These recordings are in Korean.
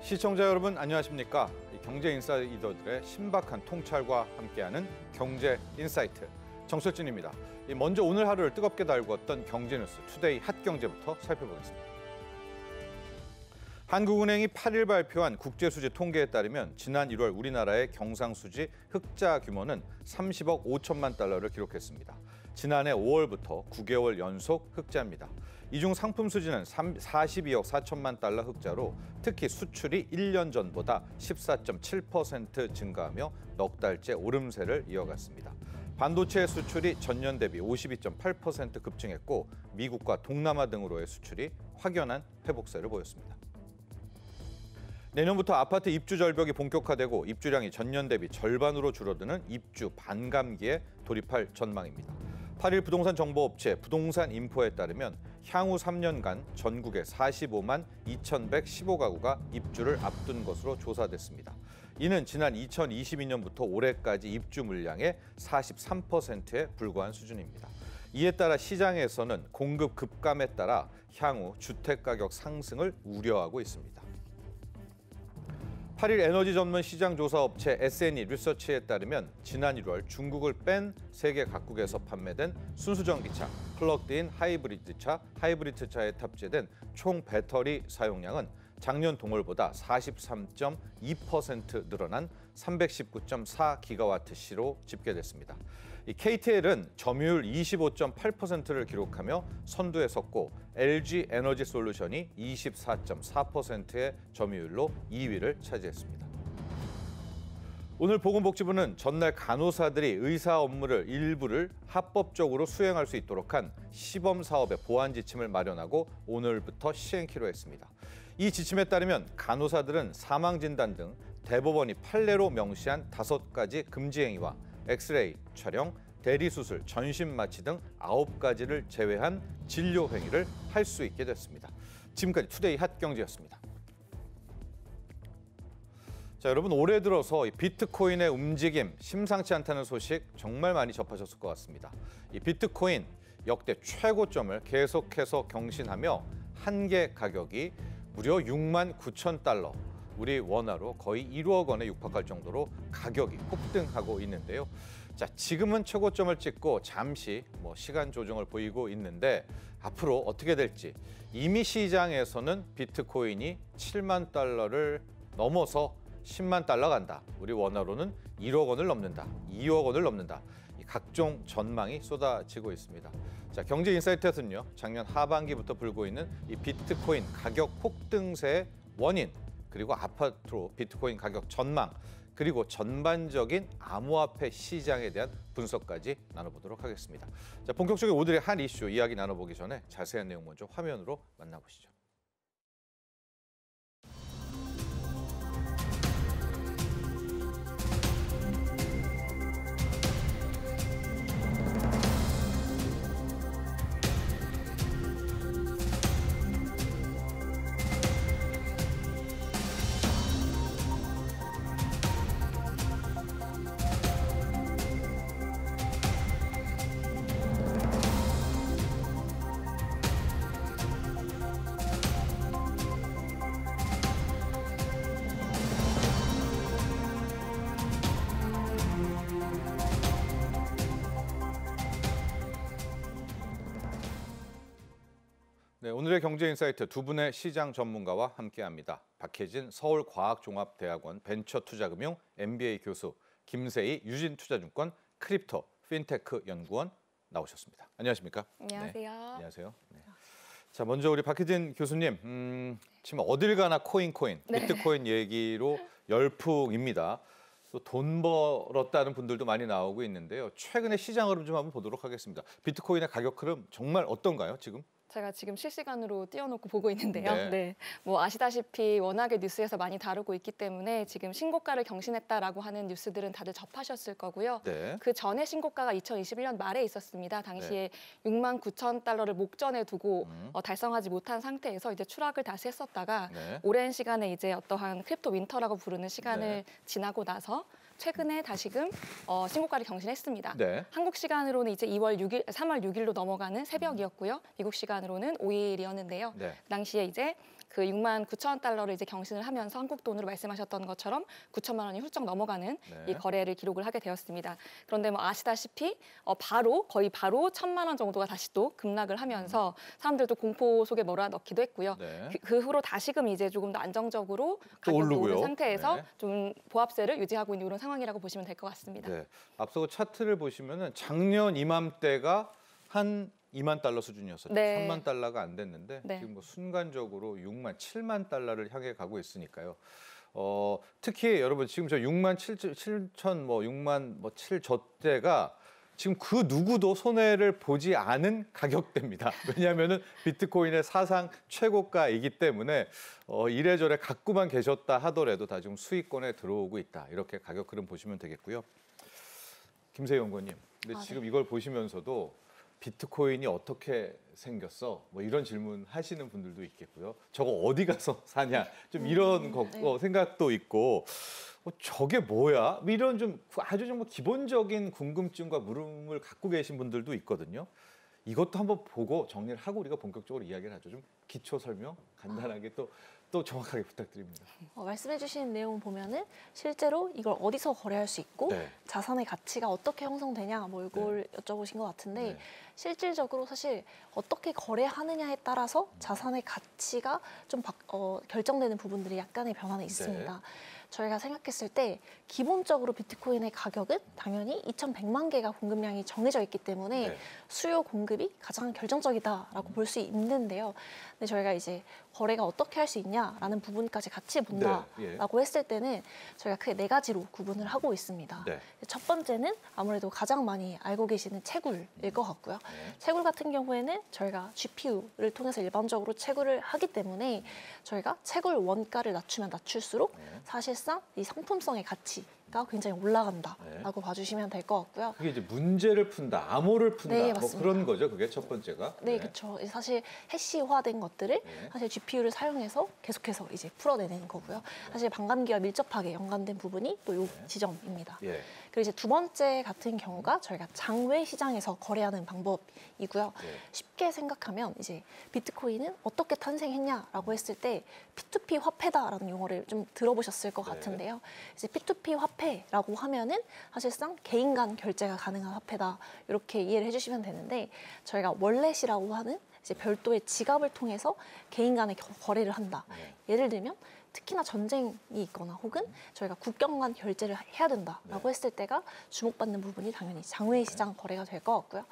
시청자 여러분 안녕하십니까? 경제 인사이더들의 신박한 통찰과 함께하는 경제 인사이트 정철진입니다. 먼저 오늘 하루를 뜨겁게 달궜던 경제 뉴스 투데이 핫경제부터 살펴보겠습니다. 한국은행이 8일 발표한 국제수지 통계에 따르면 지난 1월 우리나라의 경상수지 흑자 규모는 30억 5천만 달러를 기록했습니다. 지난해 5월부터 9개월 연속 흑자입니다. 이 중 상품 수지는 42억 4천만 달러 흑자로 특히 수출이 1년 전보다 14.7% 증가하며 넉 달째 오름세를 이어갔습니다. 반도체 수출이 전년 대비 52.8% 급증했고 미국과 동남아 등으로의 수출이 확연한 회복세를 보였습니다. 내년부터 아파트 입주 절벽이 본격화되고 입주량이 전년 대비 절반으로 줄어드는 입주 반감기에 돌입할 전망입니다. 8일 부동산 정보업체 부동산인포에 따르면 향후 3년간 전국에 45만 2,115가구가 입주를 앞둔 것으로 조사됐습니다. 이는 지난 2022년부터 올해까지 입주 물량의 43%에 불과한 수준입니다. 이에 따라 시장에서는 공급 급감에 따라 향후 주택가격 상승을 우려하고 있습니다. 8일 에너지 전문 시장 조사 업체 S&E 리서치에 따르면 지난 1월 중국을 뺀 세계 각국에서 판매된 순수전기차, 플러그드인 하이브리드차에 탑재된 총 배터리 사용량은 작년 동월보다 43.2% 늘어난 319.4기가와트시로 집계됐습니다. KTL은 점유율 25.8%를 기록하며 선두에 섰고 LG 에너지 솔루션이 24.4%의 점유율로 2위를 차지했습니다. 오늘 보건복지부는 전날 간호사들이 의사 업무를 일부를 합법적으로 수행할 수 있도록 한 시범사업의 보완 지침을 마련하고 오늘부터 시행키로 했습니다. 이 지침에 따르면 간호사들은 사망진단 등 대법원이 판례로 명시한 5가지 금지 행위와 엑스레이 촬영, 대리수술, 전신마취 등 9가지를 제외한 진료 행위를 할 수 있게 됐습니다. 지금까지 투데이 핫경제였습니다. 자, 여러분 올해 들어서 이 비트코인의 움직임 심상치 않다는 소식 정말 많이 접하셨을 것 같습니다. 이 비트코인 역대 최고점을 계속해서 경신하며 한 개 가격이 무려 6만 9천 달러, 우리 원화로 거의 1억 원에 육박할 정도로 가격이 폭등하고 있는데요. 자, 지금은 최고점을 찍고 잠시 시간 조정을 보이고 있는데 앞으로 어떻게 될지 이미 시장에서는 비트코인이 7만 달러를 넘어서 10만 달러 간다. 우리 원화로는 1억 원을 넘는다. 2억 원을 넘는다. 이 각종 전망이 쏟아지고 있습니다. 자, 경제 인사이트에서는요. 작년 하반기부터 불고 있는 이 비트코인 가격 폭등세의 원인, 그리고 앞으로 비트코인 가격 전망, 그리고 전반적인 암호화폐 시장에 대한 분석까지 나눠보도록 하겠습니다. 자, 본격적인 오늘의 한 이슈 이야기 나눠보기 전에 자세한 내용 먼저 화면으로 만나보시죠. 네, 오늘의 경제인사이트 두 분의 시장 전문가와 함께합니다. 박혜진 서울과학종합대학원 벤처투자금융 MBA 교수, 김세희 유진투자증권 크립토 핀테크 연구원 나오셨습니다. 안녕하십니까? 안녕하세요. 네, 안녕하세요. 네. 자, 먼저 우리 박혜진 교수님, 지금 어딜 가나 코인, 비트코인 얘기로 열풍입니다. 또 돈 벌었다는 분들도 많이 나오고 있는데요. 최근에 시장 흐름 좀 한번 보도록 하겠습니다. 비트코인의 가격 흐름 정말 어떤가요, 지금? 제가 지금 실시간으로 띄워놓고 보고 있는데요. 네. 네. 아시다시피 워낙에 뉴스에서 많이 다루고 있기 때문에 지금 신고가를 경신했다라고 하는 뉴스들은 다들 접하셨을 거고요. 네. 그 전에 신고가가 2021년 말에 있었습니다. 당시에 6만 9천 달러를 목전에 두고 달성하지 못한 상태에서 이제 추락을 다시 했었다가 오랜 시간에 이제 어떠한 크립토 윈터라고 부르는 시간을 지나고 나서 최근에 다시금 신고가를 경신했습니다. 네. 한국 시간으로는 이제 3월 6일로 넘어가는 새벽이었고요. 미국 시간으로는 5일이었는데요. 네. 그 당시에 이제 그 6만 9천 달러를 이제 경신을 하면서 한국 돈으로 말씀하셨던 것처럼 9천만 원이 훌쩍 넘어가는 이 거래를 기록을 하게 되었습니다. 그런데 뭐 아시다시피 거의 바로 1,000만 원 정도가 다시 또 급락을 하면서 사람들도 공포 속에 몰아넣기도 했고요. 그 후로 다시금 이제 조금 더 안정적으로 가격이 오른 상태에서 좀 보합세를 유지하고 있는 이런 상황이라고 보시면 될 것 같습니다. 네. 앞서 차트를 보시면은 작년 이맘때가 한 2만 달러 수준이었었죠. 3만 달러가 안 됐는데 지금 뭐 순간적으로 6만, 7만 달러를 향해 가고 있으니까요. 특히 여러분 지금 저 6만 7천 뭐 6만 뭐 7저대가 지금 그 누구도 손해를 보지 않은 가격대입니다. 왜냐하면은 비트코인의 사상 최고가이기 때문에 이래저래 갖고만 계셨다 하더라도 다 지금 수익권에 들어오고 있다. 이렇게 가격 흐름 보시면 되겠고요. 김세희 연구원님, 근데 지금 이걸 보시면서도 비트코인이 어떻게 생겼어? 뭐 이런 질문 하시는 분들도 있겠고요. 저거 어디 가서 사냐? 좀 이런 생각도 있고 저게 뭐야? 이런 좀 아주 정말 기본적인 궁금증과 물음을 갖고 계신 분들도 있거든요. 이것도 한번 보고 정리를 하고 우리가 본격적으로 이야기를 하죠. 좀 기초 설명 간단하게 또 정확하게 부탁드립니다. 말씀해 주신 내용 보면은 실제로 이걸 어디서 거래할 수 있고 자산의 가치가 어떻게 형성되냐 뭐 이걸 여쭤보신 것 같은데 실질적으로 사실 어떻게 거래하느냐에 따라서 자산의 가치가 좀 결정되는 부분들이 약간의 변화는 있습니다. 저희가 생각했을 때 기본적으로 비트코인의 가격은 당연히 2,100만 개가 공급량이 정해져 있기 때문에 수요 공급이 가장 결정적이다라고 볼 수 있는데요. 근데 저희가 이제 거래가 어떻게 할 수 있냐라는 부분까지 같이 본다라고 했을 때는 저희가 크게 4가지로 구분을 하고 있습니다. 첫 번째는 아무래도 가장 많이 알고 계시는 채굴일 것 같고요. 채굴 같은 경우에는 저희가 GPU를 통해서 일반적으로 채굴을 하기 때문에 저희가 채굴 원가를 낮추면 낮출수록 사실상 이 상품성의 가치가 굉장히 올라간다라고 봐주시면 될 것 같고요. 그게 이제 문제를 푼다, 암호를 푼다, 뭐 그런 거죠. 그게 첫 번째가. 네, 그렇죠. 사실 해시화된 것들을 사실 GPU를 사용해서 계속해서 이제 풀어내는 거고요. 사실 반감기와 밀접하게 연관된 부분이 또 이 지점입니다. 그리고 이제 두 번째 같은 경우가 저희가 장외 시장에서 거래하는 방법이고요. 쉽게 생각하면 이제 비트코인은 어떻게 탄생했냐라고 했을 때 P2P 화폐다라는 용어를 좀 들어보셨을 것 같은데요. 이제 P2P 화폐라고 하면은 사실상 개인 간 결제가 가능한 화폐다 이렇게 이해를 해주시면 되는데 저희가 월렛이라고 하는 이제 별도의 지갑을 통해서 개인 간의 거래를 한다. 예를 들면 특히나 전쟁이 있거나 혹은 저희가 국경 간 결제를 해야 된다라고 했을 때가 주목받는 부분이 당연히 장외 시장 거래가 될 것 같고요.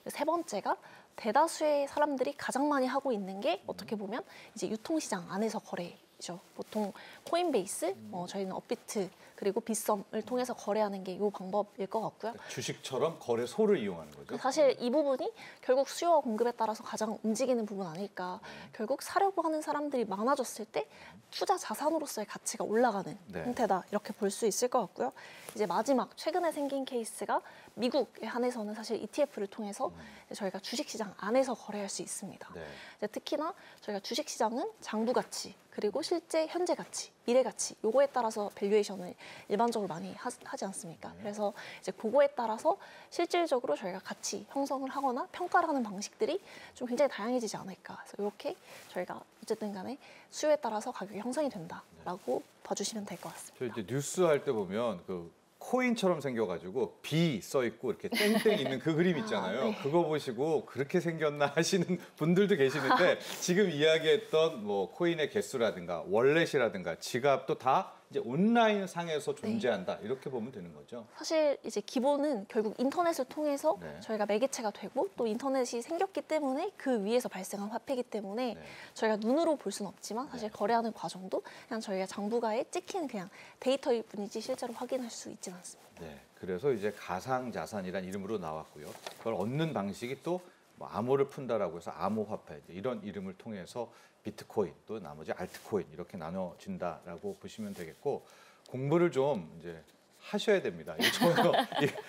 세 번째가 대다수의 사람들이 가장 많이 하고 있는 게 어떻게 보면 이제 유통시장 안에서 거래죠. 보통 코인베이스, 저희는 업비트 그리고 빗썸을 통해서 거래하는 게 이 방법일 것 같고요. 주식처럼 거래소를 이용하는 거죠. 사실 이 부분이 결국 수요와 공급에 따라서 가장 움직이는 부분 아닐까. 결국 사려고 하는 사람들이 많아졌을 때 투자 자산으로서의 가치가 올라가는 형태다. 이렇게 볼 수 있을 것 같고요. 이제 마지막 최근에 생긴 케이스가 미국에 한해서는 사실 ETF를 통해서 저희가 주식시장 안에서 거래할 수 있습니다. 이제 특히나 저희가 주식시장은 장부 가치 그리고 실제 현재 가치, 미래 가치 요거에 따라서 밸류에이션을 일반적으로 많이 하지 않습니까? 그래서 이제 그거에 따라서 실질적으로 저희가 가치 형성을 하거나 평가를 하는 방식들이 좀 굉장히 다양해지지 않을까. 그래서 이렇게 저희가 어쨌든 간에 수요에 따라서 가격이 형성이 된다라고 봐주시면 될 것 같습니다. 저 이제 뉴스 할 때 보면 그 코인처럼 생겨가지고 B 써 있고 이렇게 땡땡 있는 그 그림 있잖아요. 그거 보시고 그렇게 생겼나 하시는 분들도 계시는데 지금 이야기했던 뭐 코인의 개수라든가 월렛이라든가 지갑도 다 이제 온라인 상에서 존재한다 이렇게 보면 되는 거죠. 사실 이제 기본은 결국 인터넷을 통해서 저희가 매개체가 되고 또 인터넷이 생겼기 때문에 그 위에서 발생한 화폐이기 때문에 저희가 눈으로 볼 수는 없지만 사실 거래하는 과정도 그냥 저희가 장부가에 찍힌 그냥 데이터일 뿐이지 실제로 확인할 수 있지는 않습니다. 그래서 이제 가상자산이란 이름으로 나왔고요. 그걸 얻는 방식이 또 뭐 암호를 푼다라고 해서 암호화폐 이런 이름을 통해서 비트코인 또 나머지 알트코인 이렇게 나눠진다라고 보시면 되겠고 공부를 좀 이제 하셔야 됩니다. 전혀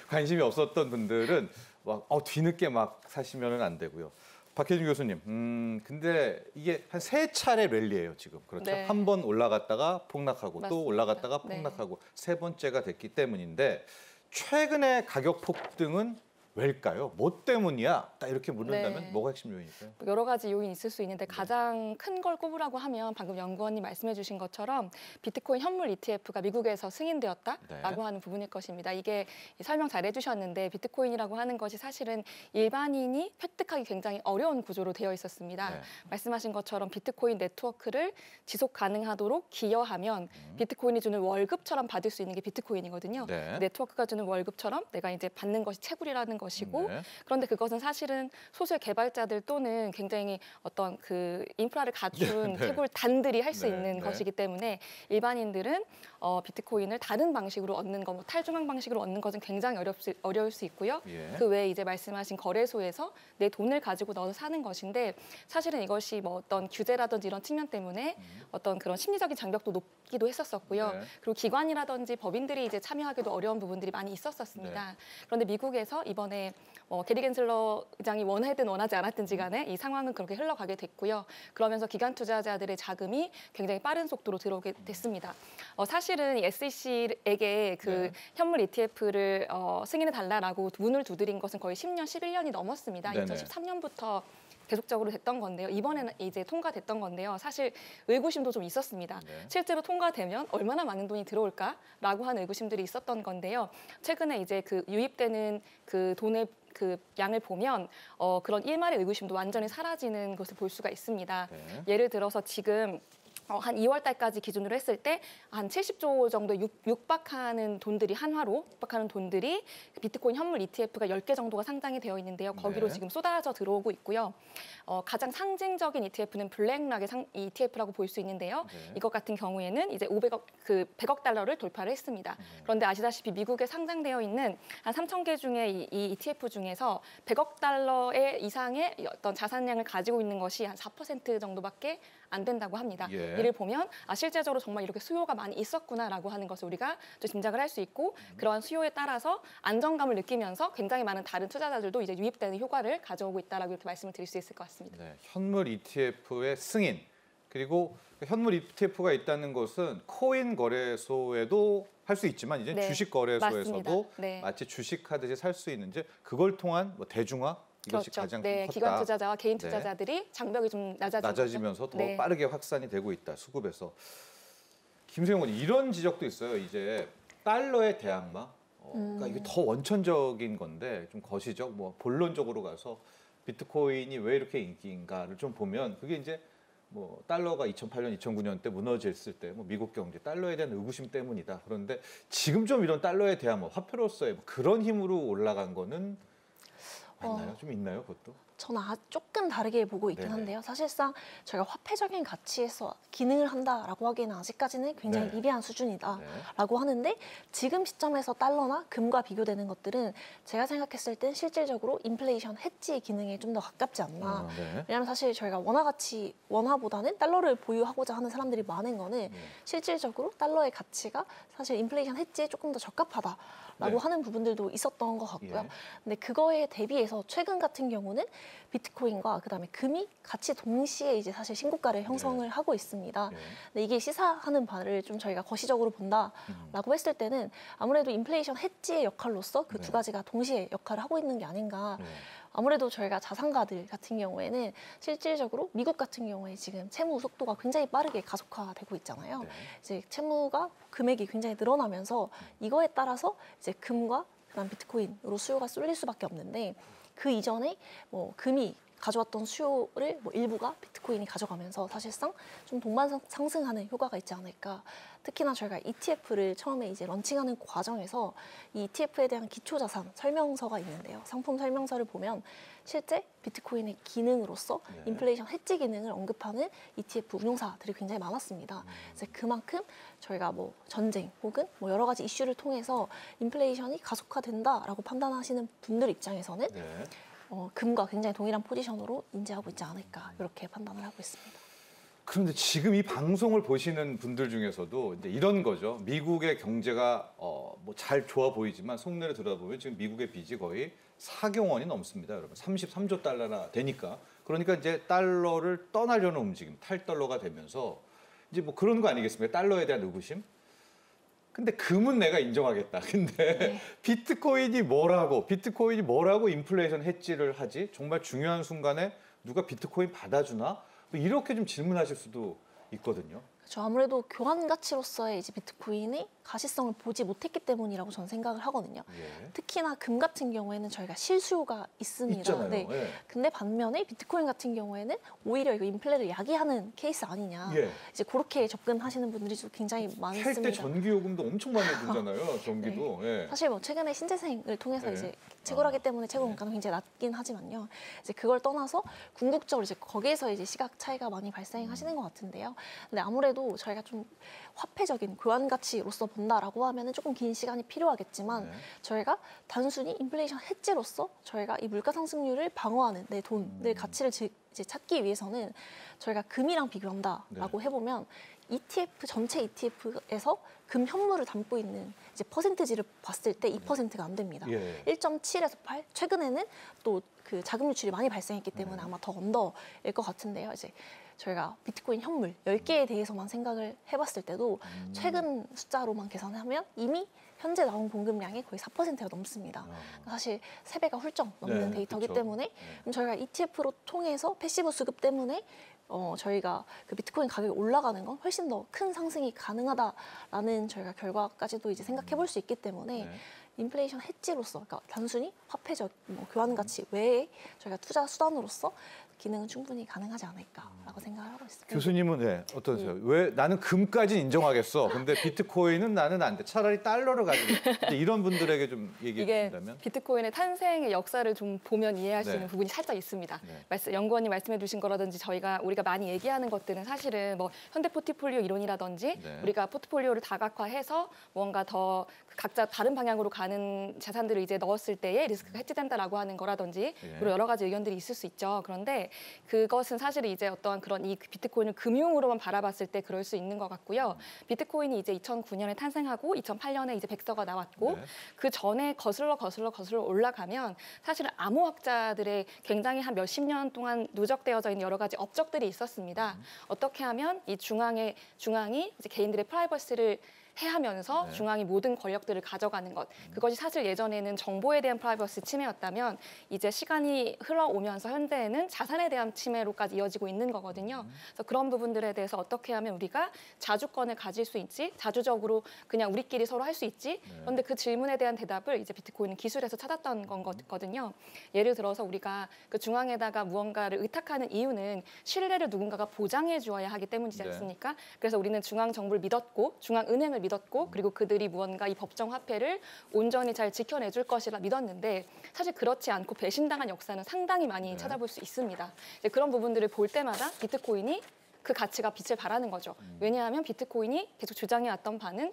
관심이 없었던 분들은 막 뒤늦게 막 사시면은 안 되고요. 박혜준 교수님, 근데 이게 한 3차례 랠리예요 지금. 그렇죠? 한 번 올라갔다가 폭락하고 맞습니다. 또 올라갔다가 폭락하고 3번째가 됐기 때문인데 최근의 가격 폭등은 왜일까요? 뭐 때문이야? 딱 이렇게 묻는다면 네. 뭐가 핵심 요인일까요? 여러 가지 요인이 있을 수 있는데 가장 큰 걸 꼽으라고 하면 방금 연구원님 말씀해 주신 것처럼 비트코인 현물 ETF가 미국에서 승인되었다라고 하는 부분일 것입니다. 이게 설명 잘 해주셨는데 비트코인이라고 하는 것이 사실은 일반인이 획득하기 굉장히 어려운 구조로 되어 있었습니다. 네. 말씀하신 것처럼 비트코인 네트워크를 지속 가능하도록 기여하면 비트코인이 주는 월급처럼 받을 수 있는 게 비트코인이거든요. 네. 네트워크가 주는 월급처럼 내가 이제 받는 것이 채굴이라는 것이고 네. 그런데 그것은 사실은 소수의 개발자들 또는 굉장히 어떤 그 인프라를 갖춘 네. 채굴단들이 할 수 네. 있는 네. 것이기 때문에 일반인들은 비트코인을 다른 방식으로 얻는 거, 뭐 탈중앙 방식으로 얻는 것은 굉장히 어려울 수 있고요. 예. 그 외에 이제 말씀하신 거래소에서 내 돈을 가지고 넣어서 사는 것인데 사실은 이것이 뭐 어떤 규제라든지 이런 측면 때문에 어떤 그런 심리적인 장벽도 높기도 했었었고요. 네. 그리고 기관이라든지 법인들이 이제 참여하기도 어려운 부분들이 많이 있었었습니다. 네. 그런데 미국에서 이번에 게리 겐슬러 의장이 원하든 원하지 않았든지 간에 이 상황은 그렇게 흘러가게 됐고요. 그러면서 기관 투자자들의 자금이 굉장히 빠른 속도로 들어오게 됐습니다. 사실은 이 SEC에게 그 네. 현물 ETF를 승인해 달라라고 문을 두드린 것은 거의 10년, 11년이 넘었습니다. 네네. 2013년부터 계속적으로 됐던 건데요. 이번에는 이제 통과됐던 건데요. 사실 의구심도 좀 있었습니다. 네. 실제로 통과되면 얼마나 많은 돈이 들어올까라고 하는 의구심들이 있었던 건데요. 최근에 이제 그 유입되는 그 돈의 그 양을 보면 그런 일말의 의구심도 완전히 사라지는 것을 볼 수가 있습니다. 네. 예를 들어서 지금 한 2월 달까지 기준으로 했을 때 한 70조 정도 육박하는 돈들이 한화로 육박하는 돈들이 비트코인 현물 ETF가 10개 정도가 상장이 되어 있는데요. 거기로 네. 지금 쏟아져 들어오고 있고요. 가장 상징적인 ETF는 블랙락의 ETF라고 볼 수 있는데요. 네. 이것 같은 경우에는 이제 100억 달러를 돌파를 했습니다. 그런데 아시다시피 미국에 상장되어 있는 한 3,000개 중에 이 ETF 중에서 100억 달러의 이상의 어떤 자산량을 가지고 있는 것이 한 4% 정도밖에 안 된다고 합니다. 예. 이를 보면 실제적으로 정말 이렇게 수요가 많이 있었구나라고 하는 것을 우리가 좀 짐작을 할 수 있고 그러한 수요에 따라서 안정감을 느끼면서 굉장히 많은 다른 투자자들도 이제 유입되는 효과를 가져오고 있다라고 이렇게 말씀을 드릴 수 있을 것 같습니다. 네. 현물 ETF의 승인 그리고 현물 ETF가 있다는 것은 코인 거래소에도 할 수 있지만 이제 네, 주식 거래소에서도 맞습니다. 네. 마치 주식하듯이 살 수 있는지 그걸 통한 뭐 대중화 이것이 그렇죠. 가장 네, 컸다. 기관 투자자와 개인 네. 투자자들이 장벽이 좀 낮아지면서 더 네. 빠르게 확산이 되고 있다. 수급에서. 김소영 의원님 이런 지적도 있어요. 이제 달러의 대항마. 그러니까 이게 더 원천적인 건데 좀 거시적 뭐 본론적으로 가서 비트코인이 왜 이렇게 인기인가를 좀 보면 그게 이제 뭐 달러가 2008년, 2009년 때 무너졌을 때 뭐 미국 경제 달러에 대한 의구심 때문이다. 그런데 지금 좀 이런 달러에 대한 뭐 화폐로서의 뭐 그런 힘으로 올라간 거는 맞나요? 좀 있나요, 그것도? 저는 조금 다르게 보고 있긴 네네. 한데요. 사실상 저희가 화폐적인 가치에서 기능을 한다라고 하기에는 아직까지는 굉장히 네. 미비한 네. 수준이다라고 하는데 지금 시점에서 달러나 금과 비교되는 것들은 제가 생각했을 땐 실질적으로 인플레이션 해지 기능에 좀 더 가깝지 않나. 네. 왜냐하면 사실 저희가 원화보다는 달러를 보유하고자 하는 사람들이 많은 거는 네. 실질적으로 달러의 가치가 사실 인플레이션 해지에 조금 더 적합하다라고 네. 하는 부분들도 있었던 것 같고요. 예. 근데 그거에 대비해서 최근 같은 경우는 비트코인과 그다음에 금이 같이 동시에 이제 사실 신고가를 형성을 하고 있습니다. 네. 근데 이게 시사하는 바를 좀 저희가 거시적으로 본다라고 했을 때는 아무래도 인플레이션 해지의 역할로서 그 네. 두 가지가 동시에 역할을 하고 있는 게 아닌가. 네. 아무래도 저희가 자산가들 같은 경우에는 실질적으로 미국 같은 경우에 지금 채무 속도가 굉장히 빠르게 가속화되고 있잖아요. 네. 이제 채무가 금액이 굉장히 늘어나면서 이거에 따라서 이제 금과 그다음 비트코인으로 수요가 쏠릴 수밖에 없는데 그 이전에 뭐 금이 가져왔던 수요를 뭐 일부가 비트코인이 가져가면서 사실상 좀 동반 상승하는 효과가 있지 않을까. 특히나 저희가 ETF를 처음에 이제 런칭하는 과정에서 이 ETF에 대한 기초 자산 설명서가 있는데요. 상품 설명서를 보면 실제 비트코인의 기능으로서 네. 인플레이션 해지 기능을 언급하는 ETF 운용사들이 굉장히 많았습니다. 그래서 그만큼 저희가 뭐 전쟁 혹은 뭐 여러 가지 이슈를 통해서 인플레이션이 가속화된다라고 판단하시는 분들 입장에서는 네. 금과 굉장히 동일한 포지션으로 인지하고 있지 않을까 이렇게 판단을 하고 있습니다. 그런데 지금 이 방송을 보시는 분들 중에서도 이제 이런 거죠. 미국의 경제가 뭐 잘 좋아 보이지만 속내를 들여다보면 지금 미국의 빚이 거의 4조 원이 넘습니다, 여러분. 33조 달러나 되니까. 그러니까 이제 달러를 떠나려는 움직임, 탈달러가 되면서 이제 뭐 그런 거 아니겠습니까? 달러에 대한 의구심. 근데 금은 내가 인정하겠다. 근데 비트코인이 뭐라고 인플레이션 해지를 하지? 정말 중요한 순간에 누가 비트코인 받아주나? 뭐 이렇게 좀 질문하실 수도 있거든요. 그렇죠. 아무래도 교환 가치로서의 이제 비트코인이 가시성을 보지 못했기 때문이라고 저는 생각을 하거든요. 예. 특히나 금 같은 경우에는 저희가 실수요가 있습니다. 있잖아요. 네. 예. 근데 반면에 비트코인 같은 경우에는 오히려 이거 인플레를 야기하는 케이스 아니냐. 예. 이제 그렇게 접근하시는 분들이 좀 굉장히 많습니다. 할 때 전기요금도 엄청 많이 들잖아요. 전기도. 네. 예. 사실 뭐 최근에 신재생을 통해서 네. 이제 채굴하기 때문에 채굴 원가는 굉장히 낮긴 하지만요. 이제 그걸 떠나서 궁극적으로 이제 거기에서 이제 시각 차이가 많이 발생하시는 것 같은데요. 근데 아무래도 저희가 좀 화폐적인 교환 가치로서 본다라고 하면은 조금 긴 시간이 필요하겠지만 네. 저희가 단순히 인플레이션 해지로서 저희가 이 물가 상승률을 방어하는 내 돈의 가치를 이제 찾기 위해서는 저희가 금이랑 비교한다라고 해보면 ETF 전체 ETF에서 금 현물을 담고 있는 이제 퍼센티지를 봤을 때 2%가 안 됩니다. 예. 1.7에서 8. 최근에는 또 그 자금 유출이 많이 발생했기 때문에 아마 더 언더일 것 같은데요. 이제 저희가 비트코인 현물 10개에 대해서만 생각을 해봤을 때도 최근 숫자로만 계산하면 이미 현재 나온 공급량이 거의 4%가 넘습니다. 사실 3배가 훌쩍 넘는 네, 데이터이기 그쵸. 때문에 그럼 저희가 ETF로 통해서 패시브 수급 때문에 저희가 그 비트코인 가격이 올라가는 건 훨씬 더 큰 상승이 가능하다라는 저희가 결과까지도 이제 생각해 볼 수 있기 때문에 네. 인플레이션 해지로서, 그러니까 단순히 화폐적 교환 가치 외에 저희가 투자 수단으로서 기능은 충분히 가능하지 않을까라고 생각을 하고 있습니다. 교수님은 네, 어떠세요? 왜 나는 금까지 인정하겠어. 근데 비트코인은 나는 안 돼. 차라리 달러를 가지고. 이런 분들에게 좀 얘기해 이게 주신다면? 비트코인의 탄생의 역사를 좀 보면 이해할 수 네. 있는 부분이 살짝 있습니다. 네. 연구원님 말씀해 주신 거라든지 우리가 많이 얘기하는 것들은 사실은 뭐 현대 포트폴리오 이론이라든지 네. 우리가 포트폴리오를 다각화해서 뭔가 더 각자 다른 방향으로 가는 자산들을 이제 넣었을 때에 리스크가 해지된다라고 하는 거라든지 그리고 여러 가지 의견들이 있을 수 있죠. 그런데 그것은 사실 이제 어떠한 그런 이 비트코인을 금융으로만 바라봤을 때 그럴 수 있는 것 같고요. 비트코인이 이제 2009년에 탄생하고 2008년에 이제 백서가 나왔고 네. 그 전에 거슬러 올라가면 사실은 암호학자들의 굉장히 한 몇십 년 동안 누적되어져 있는 여러 가지 업적들이 있었습니다. 어떻게 하면 이 중앙이 이제 개인들의 프라이버시를 해하면서 중앙이 모든 권력들을 가져가는 것. 그것이 사실 예전에는 정보에 대한 프라이버시 침해였다면 이제 시간이 흘러오면서 현재에는 자산에 대한 침해로까지 이어지고 있는 거거든요. 그래서 그런 부분들에 대해서 어떻게 하면 우리가 자주권을 가질 수 있지? 자주적으로 그냥 우리끼리 서로 할 수 있지? 그런데 그 질문에 대한 대답을 이제 비트코인은 기술에서 찾았던 거거든요. 예를 들어서 우리가 그 중앙에다가 무언가를 의탁하는 이유는 신뢰를 누군가가 보장해 주어야 하기 때문이지 않습니까? 그래서 우리는 중앙 정부를 믿었고 중앙은행을 믿었고 그리고 그들이 무언가 이 법정 화폐를 온전히 잘 지켜내줄 것이라 믿었는데 사실 그렇지 않고 배신당한 역사는 상당히 많이 찾아볼 수 있습니다. 이제 그런 부분들을 볼 때마다 비트코인이 그 가치가 빛을 발하는 거죠. 왜냐하면 비트코인이 계속 주장해왔던 바는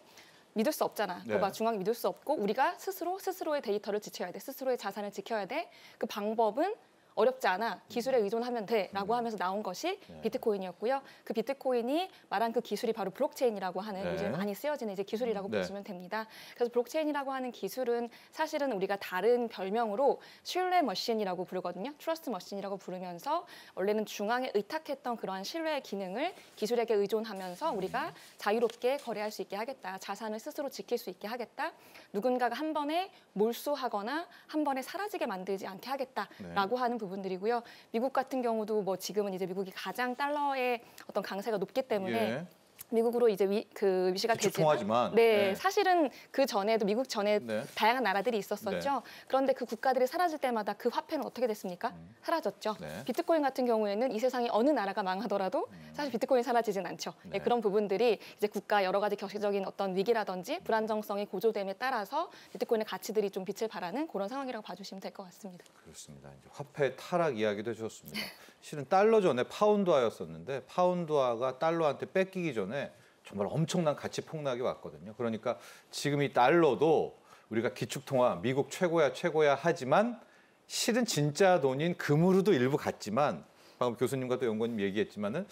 믿을 수 없잖아. 네. 중앙이 믿을 수 없고 우리가 스스로의 데이터를 지켜야 돼. 스스로의 자산을 지켜야 돼. 그 방법은 어렵지 않아. 기술에 의존하면 돼라고 하면서 나온 것이 비트코인이었고요. 그 비트코인이 말한 그 기술이 바로 블록체인이라고 하는 요즘 많이 쓰여지는 이제 기술이라고 보시면 됩니다. 그래서 블록체인이라고 하는 기술은 사실은 우리가 다른 별명으로 신뢰 머신이라고 부르거든요. 트러스트 머신이라고 부르면서 원래는 중앙에 의탁했던 그러한 신뢰의 기능을 기술에게 의존하면서 우리가 자유롭게 거래할 수 있게 하겠다. 자산을 스스로 지킬 수 있게 하겠다. 누군가가 한 번에 몰수하거나 한 번에 사라지게 만들지 않게 하겠다라고 하는 부분들이고요. 미국 같은 경우도 뭐 지금은 이제 미국이 가장 달러의 어떤 강세가 높기 때문에 미국으로 이제 위시가 되지만 통하지만 사실은 그 전에도 미국 전에 다양한 나라들이 있었었죠. 그런데 그 국가들이 사라질 때마다 그 화폐는 어떻게 됐습니까? 사라졌죠. 비트코인 같은 경우에는 이 세상의 어느 나라가 망하더라도 사실 비트코인이 사라지진 않죠. 그런 부분들이 이제 국가 여러 가지 격시적인 어떤 위기라든지 불안정성이 고조됨에 따라서 비트코인의 가치들이 좀 빛을 발하는 그런 상황이라고 봐주시면 될 것 같습니다. 그렇습니다. 이제 화폐 타락 이야기도 해주셨습니다. 실은 달러 전에 파운드화였었는데 파운드화가 달러한테 뺏기기 전에 정말 엄청난 가치 폭락이 왔거든요. 그러니까 지금 이 달러도 우리가 기축통화 미국 최고야 하지만 실은 진짜 돈인 금으로도 일부 갔지만 방금 교수님과 또 연구원님 얘기했지만은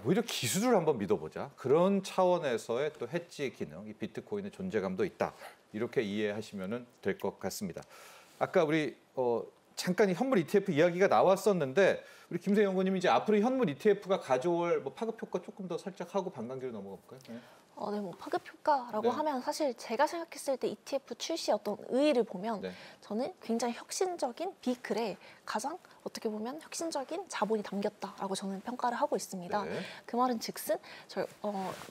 오히려 기술을 한번 믿어보자. 그런 차원에서의 또 해지 기능, 이 비트코인의 존재감도 있다. 이렇게 이해하시면 될 것 같습니다. 아까 우리 잠깐 이 현물 ETF 이야기가 나왔었는데 우리 김세희 연구님 이제 앞으로 현물 ETF가 가져올 뭐 파급 효과 조금 더 살짝 하고 반감기로 넘어가 볼까요? 네. 네, 뭐 파급 효과라고 하면 사실 제가 생각했을 때 ETF 출시 어떤 의의를 보면 저는 굉장히 혁신적인 비클에 가장 어떻게 보면 혁신적인 자본이 담겼다라고 저는 평가를 하고 있습니다. 그 말은 즉슨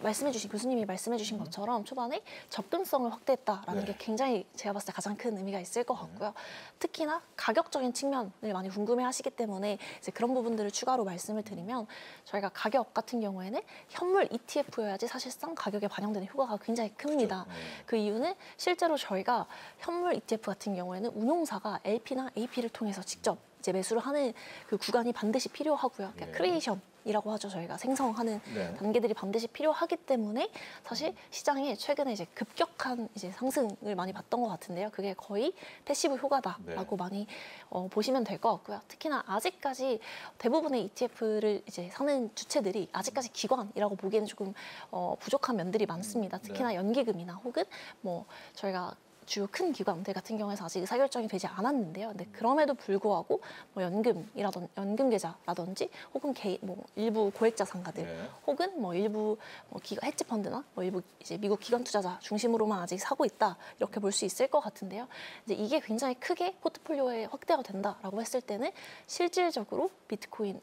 말씀해주신 교수님이 말씀해주신 것처럼 초반에 접근성을 확대했다라는 게 굉장히 제가 봤을 때 가장 큰 의미가 있을 것 같고요. 특히나 가격적인 측면을 많이 궁금해하시기 때문에 이제 그런 부분들을 추가로 말씀을 드리면 저희가 가격 같은 경우에는 현물 ETF여야지 사실상 가격에 반영되는 효과가 굉장히 큽니다. 그 이유는 실제로 저희가 현물 ETF 같은 경우에는 운용사가 LP나 AP를 통해서 직접 이제 매수를 하는 그 구간이 반드시 필요하고요. 그러니까 크리에이션이라고 하죠. 저희가 생성하는 단계들이 반드시 필요하기 때문에 사실 시장에 최근에 이제 급격한 이제 상승을 많이 봤던 것 같은데요. 그게 거의 패시브 효과다라고 많이 보시면 될 것 같고요. 특히나 아직까지 대부분의 ETF를 이제 사는 주체들이 아직까지 기관이라고 보기에는 조금 부족한 면들이 많습니다. 특히나 연기금이나 혹은 뭐 저희가 주요 큰 기관들 같은 경우에서 아직 의사결정이 되지 않았는데요. 근데 그럼에도 불구하고 뭐 연금 계좌라든지 혹은 뭐 일부 고액자산가들 혹은 뭐 일부 헤지 펀드나 뭐 일부 이제 미국 기관 투자자 중심으로만 아직 사고 있다 이렇게 볼 수 있을 것 같은데요. 이제 이게 굉장히 크게 포트폴리오에 확대가 된다라고 했을 때는 실질적으로 비트코인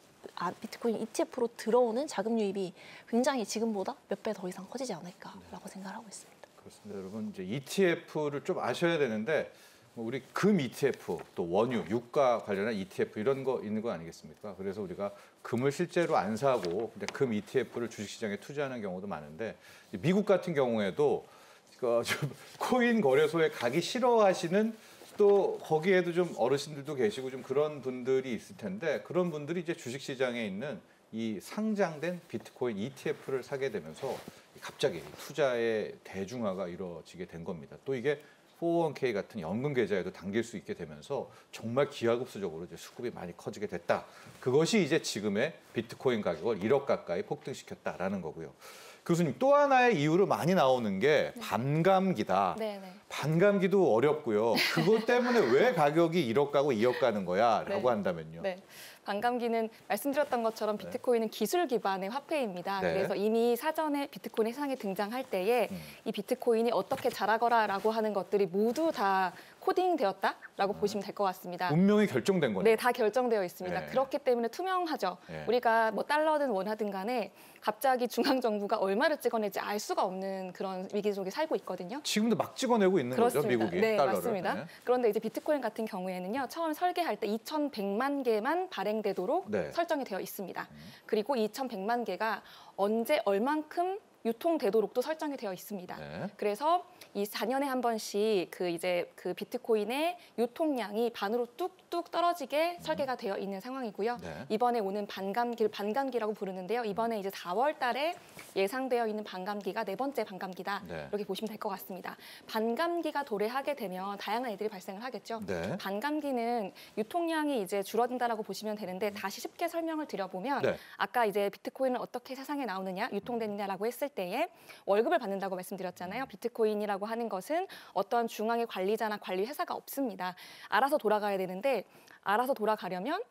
ETF로 들어오는 자금 유입이 굉장히 지금보다 몇 배 더 이상 커지지 않을까라고 생각을 하고 있습니다. 그렇습니다. 여러분 이제 ETF를 좀 아셔야 되는데 우리 금 ETF 또 원유, 유가 관련한 ETF 이런 거 있는 거 아니겠습니까? 그래서 우리가 금을 실제로 안 사고 근데 금 ETF를 주식시장에 투자하는 경우도 많은데 미국 같은 경우에도 좀 코인 거래소에 가기 싫어하시는 또 거기에도 좀 어르신들도 계시고 좀 그런 분들이 있을 텐데 그런 분들이 이제 주식시장에 있는 이 상장된 비트코인 ETF를 사게 되면서 갑자기 투자의 대중화가 이루어지게 된 겁니다. 또 이게 401k 같은 연금 계좌에도 당길 수 있게 되면서 정말 기하급수적으로 이제 수급이 많이 커지게 됐다. 그것이 이제 지금의 비트코인 가격을 1억 가까이 폭등시켰다라는 거고요. 교수님 또 하나의 이유로 많이 나오는 게 반감기다. 반감기도 어렵고요. 그것 때문에 왜 가격이 1억 가고 2억 가는 거야? 라고 한다면요. 반감기는 말씀드렸던 것처럼 비트코인은 기술 기반의 화폐입니다. 그래서 이미 사전에 비트코인이 세상에 등장할 때에 이 비트코인이 어떻게 자라거라라고 하는 것들이 모두 다 코딩되었다라고 보시면 될 것 같습니다. 운명이 결정된 거네요. 네, 다 결정되어 있습니다. 그렇기 때문에 투명하죠. 우리가 뭐 달러든 원화든 간에 갑자기 중앙정부가 얼마를 찍어낼지 알 수가 없는 그런 위기 속에 살고 있거든요. 지금도 막 찍어내고 있는 거죠, 미국이 달러를. 맞습니다. 그런데 이제 비트코인 같은 경우에는요. 처음 설계할 때 2,100만 개만 발행되도록 설정이 되어 있습니다. 그리고 2,100만 개가 언제 얼만큼 유통되도록도 설정이 되어 있습니다. 그래서 이 4년에 한 번씩 그 비트코인의 유통량이 반으로 뚝뚝 떨어지게 설계가 되어 있는 상황이고요. 이번에 오는 반감기라고 부르는데요. 이번에 이제 4월 달에 예상되어 있는 반감기가 4번째 반감기다. 이렇게 보시면 될 것 같습니다. 반감기가 도래하게 되면 다양한 일들이 발생을 하겠죠. 반감기는 유통량이 이제 줄어든다라고 보시면 되는데 다시 쉽게 설명을 드려보면 아까 이제 비트코인은 어떻게 세상에 나오느냐, 유통되느냐라고 했을 때에 월급을 받는다고 말씀드렸잖아요. 비트코인이라고 하는 것은 어떤 중앙의 관리자나 관리 회사가 없습니다. 알아서 돌아가야 되는데 알아서 돌아가려면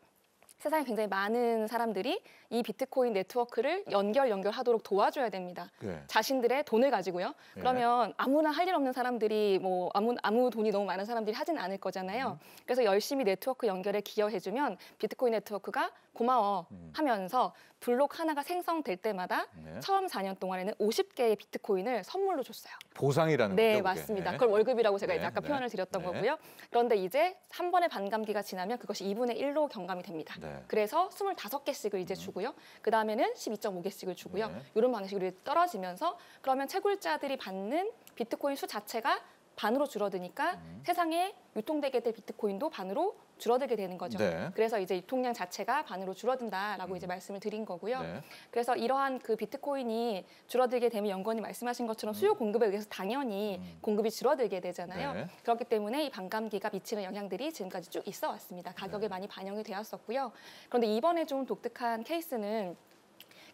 세상에 굉장히 많은 사람들이 이 비트코인 네트워크를 연결하도록 도와줘야 됩니다. 자신들의 돈을 가지고요. 그러면 아무나 할 일 없는 사람들이 뭐 아무 돈이 너무 많은 사람들이 하진 않을 거잖아요. 그래서 열심히 네트워크 연결에 기여해주면 비트코인 네트워크가 고마워 하면서 블록 하나가 생성될 때마다 처음 4년 동안에는 50개의 비트코인을 선물로 줬어요. 보상이라는 거죠? 네, 맞습니다. 그걸 월급이라고 제가 이제 아까 표현을 드렸던 거고요. 그런데 이제 한 번의 반감기가 지나면 그것이 2분의 1로 경감이 됩니다. 그래서 25개씩을 이제 주고요. 그 다음에는 12.5개씩을 주고요. 이런 방식으로 떨어지면서 그러면 채굴자들이 받는 비트코인 수 자체가 반으로 줄어드니까 세상에 유통되게 될 비트코인도 반으로 줄어들게 되는 거죠. 그래서 이제 유통량 자체가 반으로 줄어든다라고 이제 말씀을 드린 거고요. 그래서 이러한 그 비트코인이 줄어들게 되면 연구원이 말씀하신 것처럼 수요 공급에 의해서 당연히 공급이 줄어들게 되잖아요. 그렇기 때문에 이 반감기가 미치는 영향들이 지금까지 쭉 있어 왔습니다. 가격에 많이 반영이 되었었고요. 그런데 이번에 좀 독특한 케이스는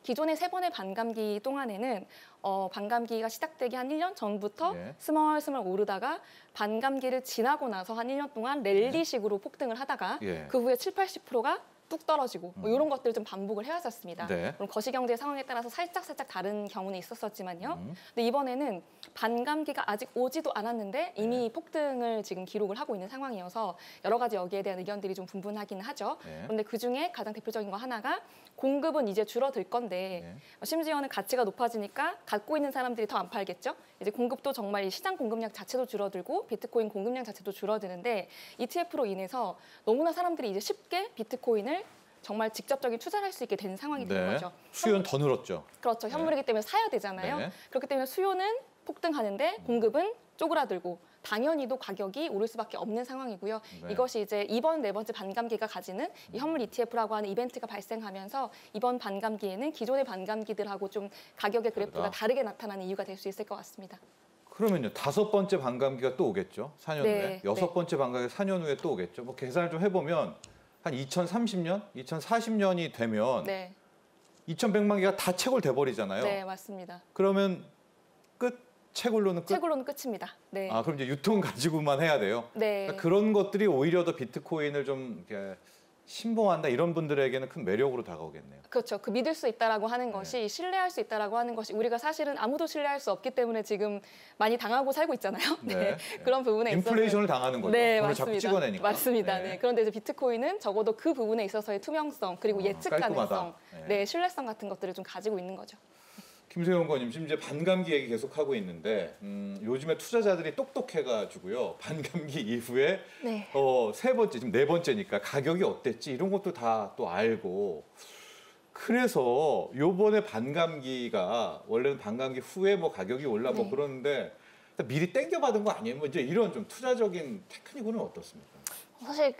기존의 3번의 반감기 동안에는 반감기가 시작되기 한 1년 전부터 스멀스멀 오르다가 반감기를 지나고 나서 한 1년 동안 랠리식으로 폭등을 하다가 그 후에 70~80%가 뚝 떨어지고 뭐 이런 것들을 좀 반복을 해왔었습니다. 네. 그럼 거시경제 상황에 따라서 살짝 다른 경우는 있었지만요. 근데 이번에는 반감기가 아직 오지도 않았는데 이미 폭등을 지금 기록을 하고 있는 상황이어서 여러 가지 여기에 대한 의견들이 좀 분분하기는 하죠. 그런데 그중에 가장 대표적인 거 하나가 공급은 이제 줄어들 건데 심지어는 가치가 높아지니까 갖고 있는 사람들이 더 안 팔겠죠. 이제 공급도 정말 이 시장 공급량 자체도 줄어들고 비트코인 공급량 자체도 줄어드는데 ETF로 인해서 너무나 사람들이 이제 쉽게 비트코인을 정말 직접적인 투자를 할 수 있게 된 상황이 된 거죠. 수요는 더 늘었죠. 그렇죠. 현물이기 때문에 사야 되잖아요. 그렇기 때문에 수요는 폭등하는데 공급은 쪼그라들고 당연히도 가격이 오를 수밖에 없는 상황이고요. 이것이 이제 이번 네 번째 반감기가 가지는 이 현물 ETF라고 하는 이벤트가 발생하면서 이번 반감기에는 기존의 반감기들하고 좀 가격의 그래프가 다르게 나타나는 이유가 될 수 있을 것 같습니다. 그러면요, 5번째 반감기가 또 오겠죠. 4년 후에. 6번째 반감기가 4년 후에 또 오겠죠. 뭐 계산을 좀 해보면 한 2030년, 2040년이 되면 2100만 개가 다 채굴돼 버리잖아요. 네, 맞습니다. 그러면 끝? 채굴로는 끝? 채굴로는 끝입니다. 네. 아, 그럼 이제 유통 가지고만 해야 돼요? 네. 그러니까 그런 것들이 오히려 더 비트코인을 좀 이렇게 신봉한다 이런 분들에게는 큰 매력으로 다가오겠네요. 그렇죠. 그 믿을 수 있다라고 하는 것이 신뢰할 수 있다라고 하는 것이 우리가 사실은 아무도 신뢰할 수 없기 때문에 지금 많이 당하고 살고 있잖아요. 네. 그런 부분에 있어서 인플레이션을 당하는 거죠. 네, 돈을 맞습니다. 자꾸 찍어내니까. 맞습니다. 네. 그런데 이제 비트코인은 적어도 그 부분에 있어서의 투명성 그리고 예측 가능성, 신뢰성 같은 것들을 좀 가지고 있는 거죠. 김세용 의원님 지금 이제 반감기 얘기 계속 하고 있는데 요즘에 투자자들이 똑똑해가지고요 반감기 이후에 세 번째 지금 네 번째니까 가격이 어땠지 이런 것도 다 또 알고 그래서 요번에 반감기가 원래는 반감기 후에 뭐 가격이 올라 뭐 그러는데 미리 땡겨받은 거 아니에요? 뭐 이제 이런 좀 투자적인 테크닉은 어떻습니까? 사실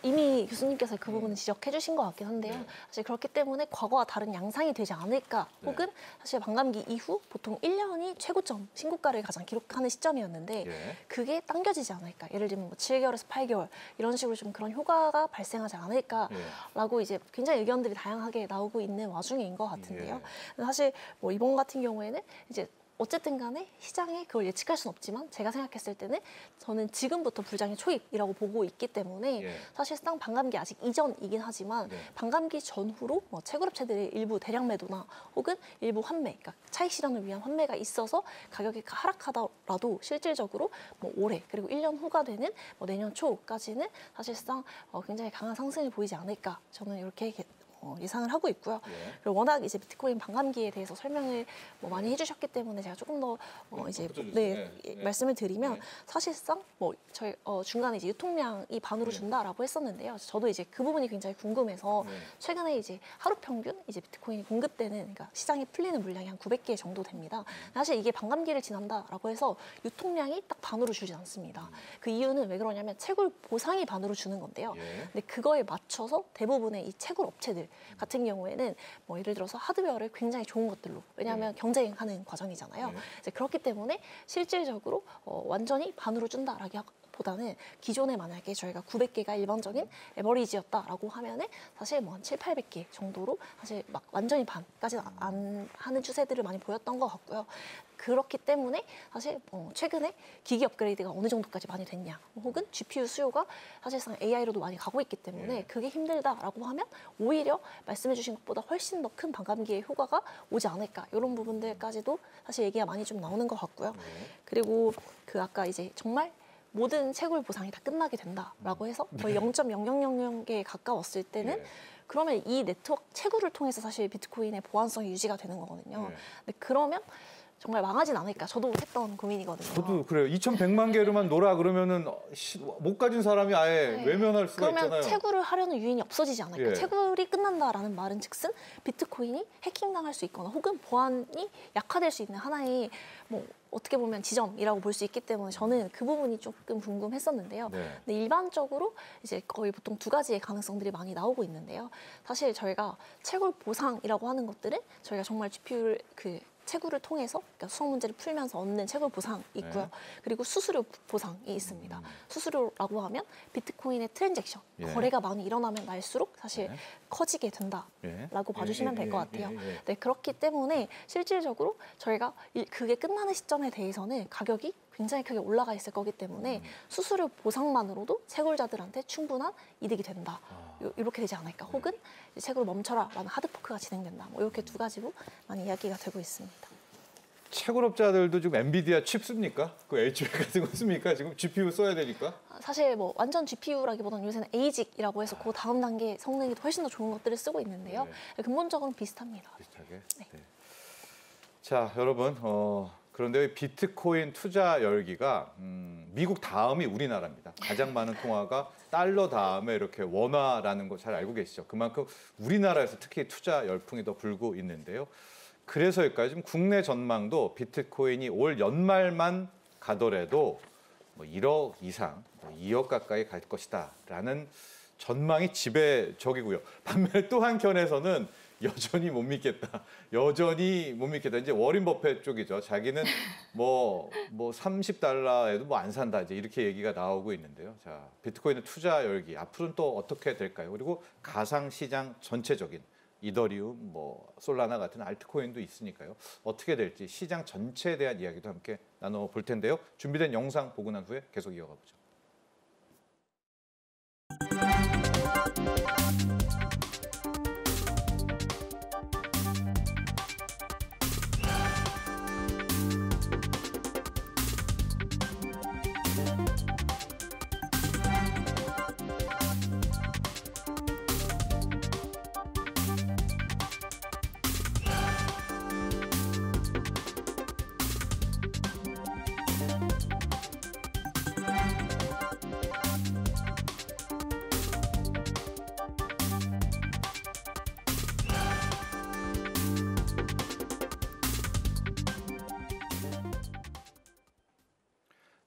이미 교수님께서 그 부분은 지적해 주신 것 같긴 한데요. 사실 그렇기 때문에 과거와 다른 양상이 되지 않을까 혹은 사실 반감기 이후 보통 1년이 최고점, 신고가를 가장 기록하는 시점이었는데 그게 당겨지지 않을까. 예를 들면 뭐 7개월에서 8개월 이런 식으로 좀 그런 효과가 발생하지 않을까라고 이제 굉장히 의견들이 다양하게 나오고 있는 와중인 것 같은데요. 사실 뭐 이번 같은 경우에는 이제 어쨌든 간에 시장에 그걸 예측할 수는 없지만 제가 생각했을 때는 저는 지금부터 불장의 초입이라고 보고 있기 때문에 사실상 반감기 아직 이전이긴 하지만 반감기 전후로 뭐 채굴업체들의 일부 대량 매도나 혹은 일부 환매, 그러니까 차익 실현을 위한 환매가 있어서 가격이 하락하더라도 실질적으로 뭐 올해 그리고 1년 후가 되는 뭐 내년 초까지는 사실상 굉장히 강한 상승을 보이지 않을까 저는 이렇게 예상을 하고 있고요. 그리고 워낙 이제 비트코인 반감기에 대해서 설명을 뭐 많이 해주셨기 때문에 제가 조금 더 이제 말씀을 드리면 사실상 뭐 저희 중간에 이제 유통량이 반으로 준다라고 했었는데요. 저도 이제 그 부분이 굉장히 궁금해서 최근에 이제 하루 평균 이제 비트코인이 공급되는 그러니까 시장에 풀리는 물량이 한 900개 정도 됩니다. 사실 이게 반감기를 지난다라고 해서 유통량이 딱 반으로 주지 않습니다. 그 이유는 왜 그러냐면 채굴 보상이 반으로 주는 건데요. 근데 그거에 맞춰서 대부분의 이 채굴 업체들 같은 경우에는 뭐 예를 들어서 하드웨어를 굉장히 좋은 것들로 왜냐하면 경쟁하는 과정이잖아요. 이제 그렇기 때문에 실질적으로 완전히 반으로 준다라기보다는 기존에 만약에 저희가 900개가 일반적인 에버리지였다라고 하면은 사실 뭐 한 7, 800개 정도로 사실 막 완전히 반까지는 안 하는 추세들을 많이 보였던 것 같고요. 그렇기 때문에 사실 최근에 기기 업그레이드가 어느 정도까지 많이 됐냐 혹은 GPU 수요가 사실상 AI로도 많이 가고 있기 때문에 그게 힘들다라고 하면 오히려 말씀해 주신 것보다 훨씬 더 큰 반감기의 효과가 오지 않을까 이런 부분들까지도 사실 얘기가 많이 좀 나오는 것 같고요. 그리고 그 아까 이제 정말 모든 채굴 보상이 다 끝나게 된다라고 해서 거의 0.0000개에 가까웠을 때는 그러면 이 네트워크 채굴을 통해서 사실 비트코인의 보안성이 유지가 되는 거거든요. 근데 그러면 정말 망하진 않을까 저도 했던 고민이거든요. 저도 그래요. 2,100만 개로만 놀아 그러면은 못 가진 사람이 아예 외면할 수가 그러면 있잖아요. 채굴을 하려는 유인이 없어지지 않을까. 채굴이 끝난다라는 말은 즉슨 비트코인이 해킹당할 수 있거나 혹은 보안이 약화될 수 있는 하나의 뭐 어떻게 보면 지점이라고 볼 수 있기 때문에 저는 그 부분이 조금 궁금했었는데요. 근데 일반적으로 이제 거의 보통 두 가지의 가능성들이 많이 나오고 있는데요. 사실 저희가 채굴 보상이라고 하는 것들은 저희가 정말 GPU를 채굴을 통해서 그러니까 수학 문제를 풀면서 얻는 채굴 보상이 있고요. 그리고 수수료 보상이 있습니다. 수수료라고 하면 비트코인의 트랜잭션, 거래가 많이 일어나면 날수록 사실 커지게 된다라고 봐주시면 될 것 같아요. 네, 그렇기 때문에 실질적으로 저희가 그게 끝나는 시점에 대해서는 가격이 굉장히 크게 올라가 있을 거기 때문에 수수료 보상만으로도 채굴자들한테 충분한 이득이 된다. 이렇게 되지 않을까? 혹은 책으로 멈춰라라는 하드포크가 진행된다. 뭐 이렇게 두 가지로 많이 이야기가 되고 있습니다. 채굴업자들도 지금 엔비디아 칩 씁니까? 그 HBM 같은 거 씁니까? 지금 GPU 써야 되니까? 사실 뭐 완전 GPU라기보다는 요새는 ASIC이라고 해서 그 다음 단계 성능이 훨씬 더 좋은 것들을 쓰고 있는데요. 근본적으로는 비슷합니다. 비슷하게? 네. 자, 여러분, 그런데 비트코인 투자 열기가 미국 다음이 우리나라입니다. 가장 많은 통화가 달러 다음에 이렇게 원화라는 거 잘 알고 계시죠? 그만큼 우리나라에서 특히 투자 열풍이 더 불고 있는데요. 그래서일까요? 지금 국내 전망도 비트코인이 올 연말만 가더라도 뭐 1억 이상, 뭐 2억 가까이 갈 것이다라는 전망이 지배적이고요. 반면에 또 한켠에서는 여전히 못 믿겠다. 여전히 못 믿겠다. 이제 워린 버핏 쪽이죠. 자기는 뭐 30달러에도 뭐 안 산다. 이제 이렇게 얘기가 나오고 있는데요. 자, 비트코인의 투자 열기 앞으로는 또 어떻게 될까요? 그리고 가상 시장 전체적인 이더리움, 뭐 솔라나 같은 알트코인도 있으니까요. 어떻게 될지 시장 전체에 대한 이야기도 함께 나눠볼 텐데요. 준비된 영상 보고 난 후에 계속 이어가 보죠.